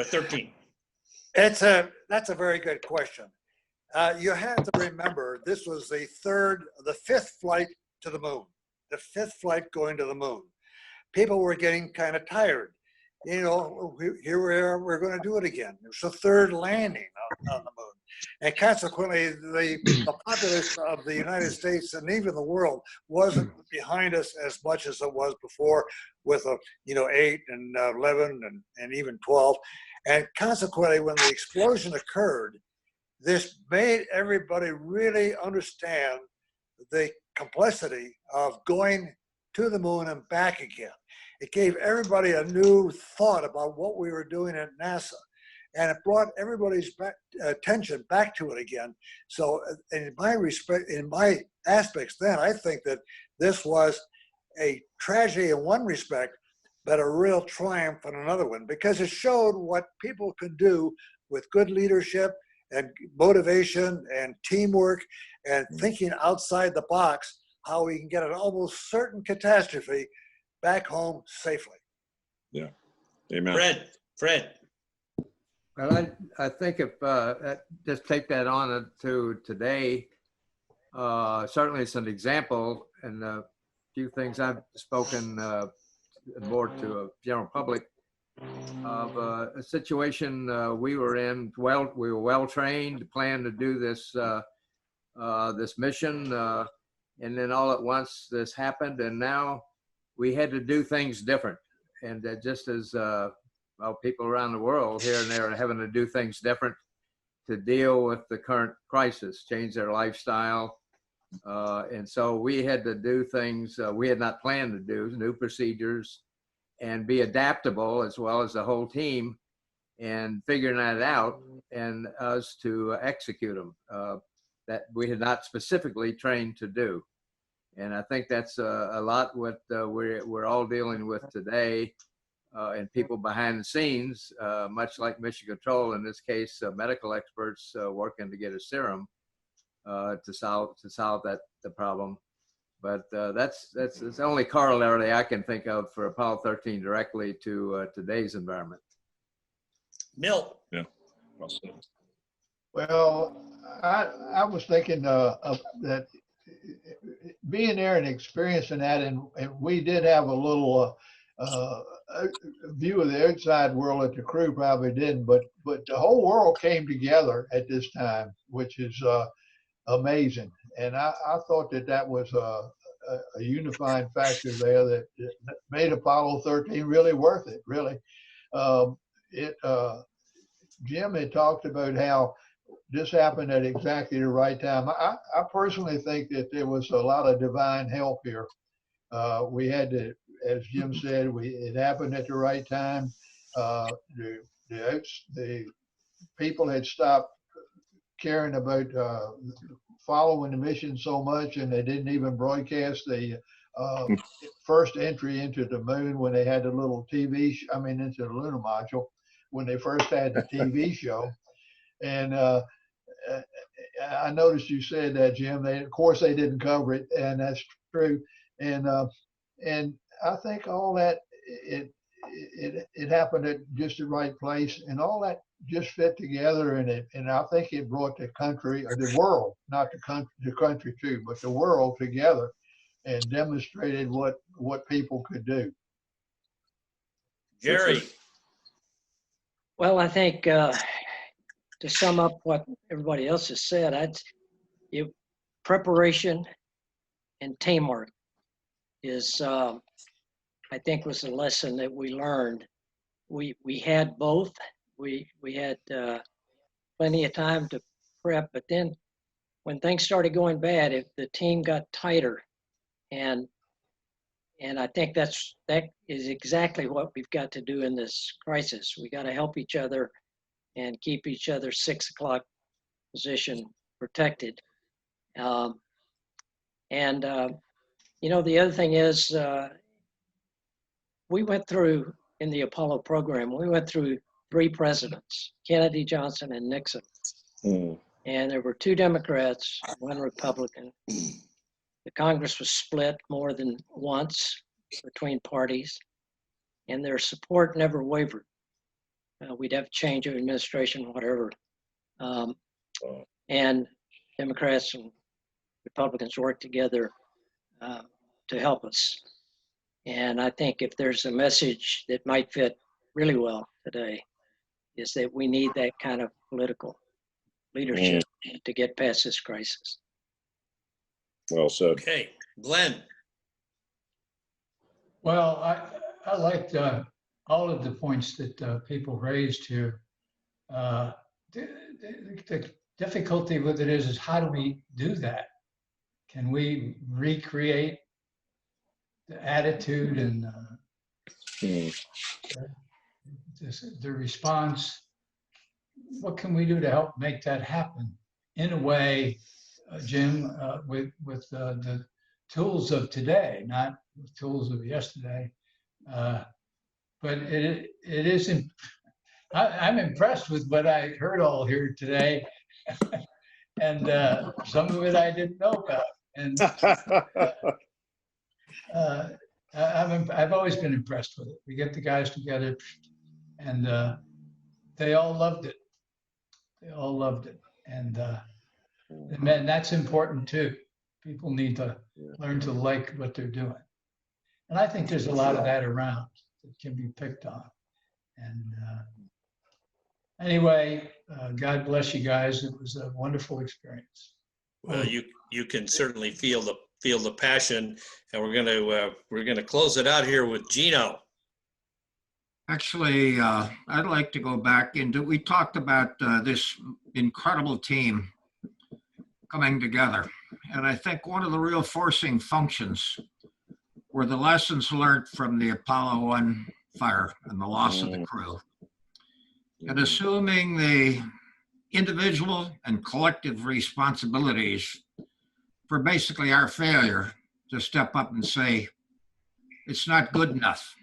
S1: 13.
S2: That's a very good question. You have to remember this was the fifth flight to the moon, the fifth flight going to the moon. People were getting kind of tired. You know, here we are, we're going to do it again. It was the third landing on the moon. And consequently, the populace of the United States and even the world wasn't behind us as much as it was before with 8 and 11 and even 12. And consequently, when the explosion occurred, this made everybody really understand the complexity of going to the moon and back again. It gave everybody a new thought about what we were doing at NASA, and it brought everybody's attention back to it again. So in my aspects then, I think that this was a tragedy in one respect, but a real triumph in another one, because it showed what people can do with good leadership and motivation and teamwork and thinking outside the box, how we can get an almost certain catastrophe back home safely.
S8: Yeah. Amen.
S1: Fred.
S3: Well, I think if just take that on to today, certainly it's an example, and a few things I've spoken more to a general public of a situation we were in. Well, we were well trained, planned to do this this mission, and then all at once this happened, and now we had to do things different. And just as people around the world here and there are having to do things different to deal with the current crisis, change their lifestyle. And so we had to do things we had not planned to do, new procedures, and be adaptable as well as the whole team, and figuring that out and us to execute them that we had not specifically trained to do. And I think that's a lot what we're all dealing with today, and people behind the scenes, much like Mission Control, in this case, medical experts working to get a serum to solve the problem. But that's the only corollary I can think of for Apollo 13 directly to today's environment.
S1: Milt.
S8: Yeah. Well said.
S4: Well, I was thinking of that, being there and experiencing that, and we did have a little view of the outside world that the crew probably didn't, but the whole world came together at this time, which is amazing. And I thought that was a unifying factor there that made Apollo 13 really worth it, really. Jim had talked about how this happened at exactly the right time. I personally think that there was a lot of divine help here. We had to, as Jim said, it happened at the right time. The people had stopped caring about following the mission so much, and they didn't even broadcast the first entry into the moon when they had the little TV, into the lunar module, when they first had the TV show. And I noticed you said that, Jim. Of course, they didn't cover it, and that's true. And I think all that it happened at just the right place, and all that just fit together. And I think it brought the country, or the world, not the country too, but the world together, and demonstrated what people could do.
S1: Gerry.
S5: Well, I think to sum up what everybody else has said, preparation and teamwork is, I think, was the lesson that we learned. We had both. We had plenty of time to prep, but then when things started going bad, if the team got tighter, and I think that is exactly what we've got to do in this crisis. We got to help each other and keep each other's 6 o'clock position protected. The other thing is, we went through, in the Apollo program, we went through 3 presidents, Kennedy, Johnson, and Nixon. And there were 2 Democrats, 1 Republican. The Congress was split more than once between parties, and their support never wavered. We'd have change of administration, whatever. And Democrats and Republicans worked together to help us. And I think if there's a message that might fit really well today, is that we need that kind of political leadership to get past this crisis.
S8: Well said.
S1: Okay, Glynn.
S6: Well, I liked all of the points that people raised here. The difficulty with it is how do we do that? Can we recreate the attitude and the response? What can we do to help make that happen in a way, Jim, with the tools of today, not the tools of yesterday? But it isn't. I'm impressed with what I heard all here today, and some of it I didn't know about. And I've always been impressed with it. We get the guys together, and they all loved it. They all loved it, and man, that's important too. People need to learn to like what they're doing, and I think there's a lot of that around that can be picked on. And anyway, God bless you guys. It was a wonderful experience.
S1: Well, you can certainly feel the passion, and we're gonna close it out here with Gino.
S7: Actually, I'd like to go back into, we talked about this incredible team coming together. And I think one of the real forcing functions were the lessons learned from the Apollo 1 fire and the loss of the crew. And assuming the individual and collective responsibilities for basically our failure to step up and say, it's not good enough.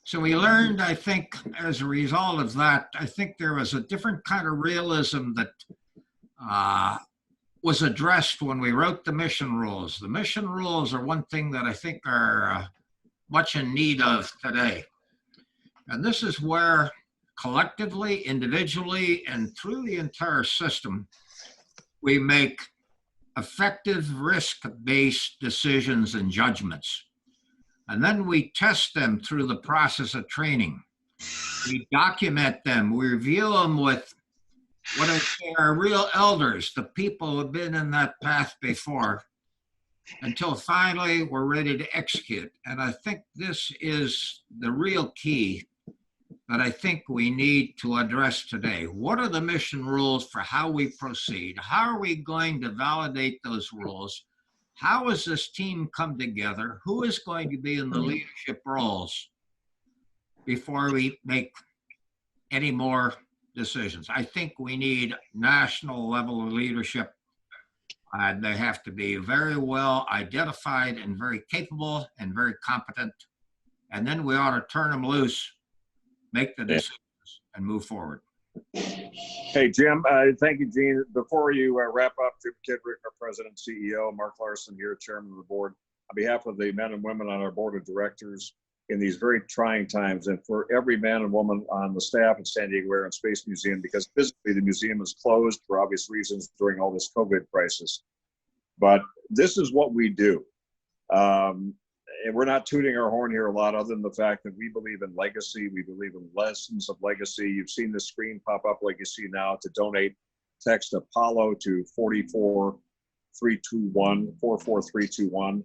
S7: So we learned, I think, as a result of that, I think there was a different kind of realism that was addressed when we wrote the mission rules. The mission rules are one thing that I think are much in need of today. And this is where collectively, individually, and through the entire system, we make effective risk-based decisions and judgments. And then we test them through the process of training. We document them, we review them with what I say are real elders, the people who have been in that path before, until finally we're ready to execute. And I think this is the real key that I think we need to address today. What are the mission rules for how we proceed? How are we going to validate those rules? How has this team come together? Who is going to be in the leadership roles before we make any more decisions? I think we need national level of leadership. They have to be very well identified and very capable and very competent. And then we ought to turn them loose, make the decisions, and move forward.
S8: Hey, Jim, thank you, Gene. Before you wrap up, Jim Kidrick, our president and CEO, Mark Larson here, chairman of the board, on behalf of the men and women on our board of directors in these very trying times, and for every man and woman on the staff at San Diego Air and Space Museum, because physically the museum is closed for obvious reasons during all this COVID crisis. But this is what we do. And we're not tooting our horn here a lot, other than the fact that we believe in legacy. We believe in lessons of legacy. You've seen the screen pop up like you see now to donate. Text Apollo to 44321.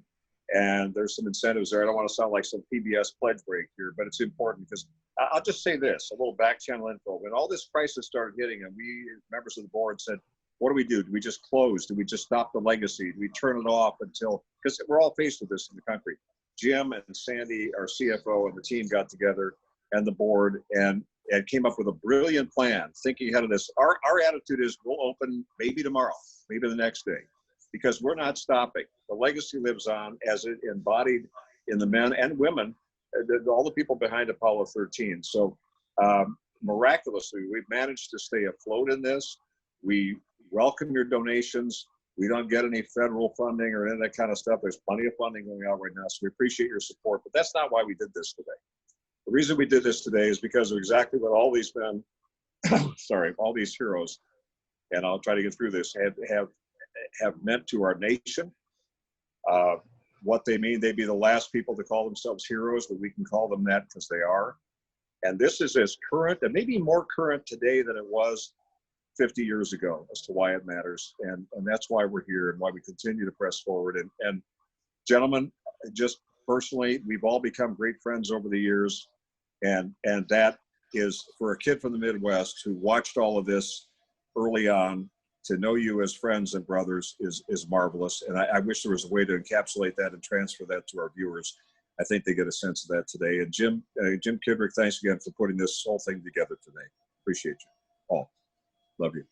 S8: And there's some incentives there. I don't want to sound like some PBS pledge break here, but it's important because I'll just say this, a little back channel info. When all this crisis started hitting, and we, members of the board, said, what do we do? Do we just close? Do we just stop the legacy? Do we turn it off until, because we're all faced with this in the country. Jim and Sandy, our CFO, and the team got together, and the board, and came up with a brilliant plan, thinking ahead of this. Our attitude is we'll open maybe tomorrow, maybe the next day, because we're not stopping. The legacy lives on as it embodied in the men and women all the people behind Apollo 13. So miraculously, we've managed to stay afloat in this. We welcome your donations. We don't get any federal funding or any of that kind of stuff. There's plenty of funding going out right now, so we appreciate your support. But that's not why we did this today. The reason we did this today is because of exactly what all these men, sorry, all these heroes, and I'll try to get through this, have meant to our nation. What they mean, they'd be the last people to call themselves heroes, but we can call them that because they are. And this is as current, and maybe more current today than it was 50 years ago as to why it matters. And that's why we're here and why we continue to press forward. And gentlemen, just personally, we've all become great friends over the years. And that is, for a kid from the Midwest who watched all of this early on, to know you as friends and brothers is marvelous. And I wish there was a way to encapsulate that and transfer that to our viewers. I think they get a sense of that today. And Jim Kidrick, thanks again for putting this whole thing together today. Appreciate you all. Love you.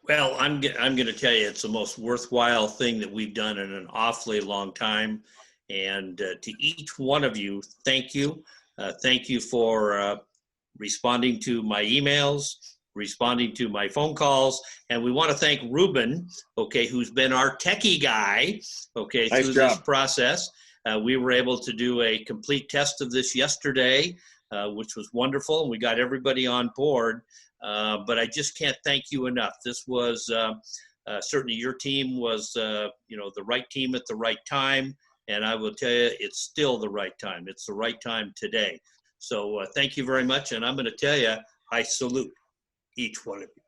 S1: Well, I'm going to tell you, it's the most worthwhile thing that we've done in an awfully long time. And to each one of you, thank you. Thank you for responding to my emails, responding to my phone calls. And we want to thank Ruben, okay, who's been our techie guy, okay,
S8: nice
S1: through
S8: job.
S1: this process. We were able to do a complete test of this yesterday, which was wonderful. We got everybody on board, but I just can't thank you enough. This was certainly, your team was, the right team at the right time. And I will tell you, it's still the right time. It's the right time today. So thank you very much. And I'm going to tell you, I salute each one of you.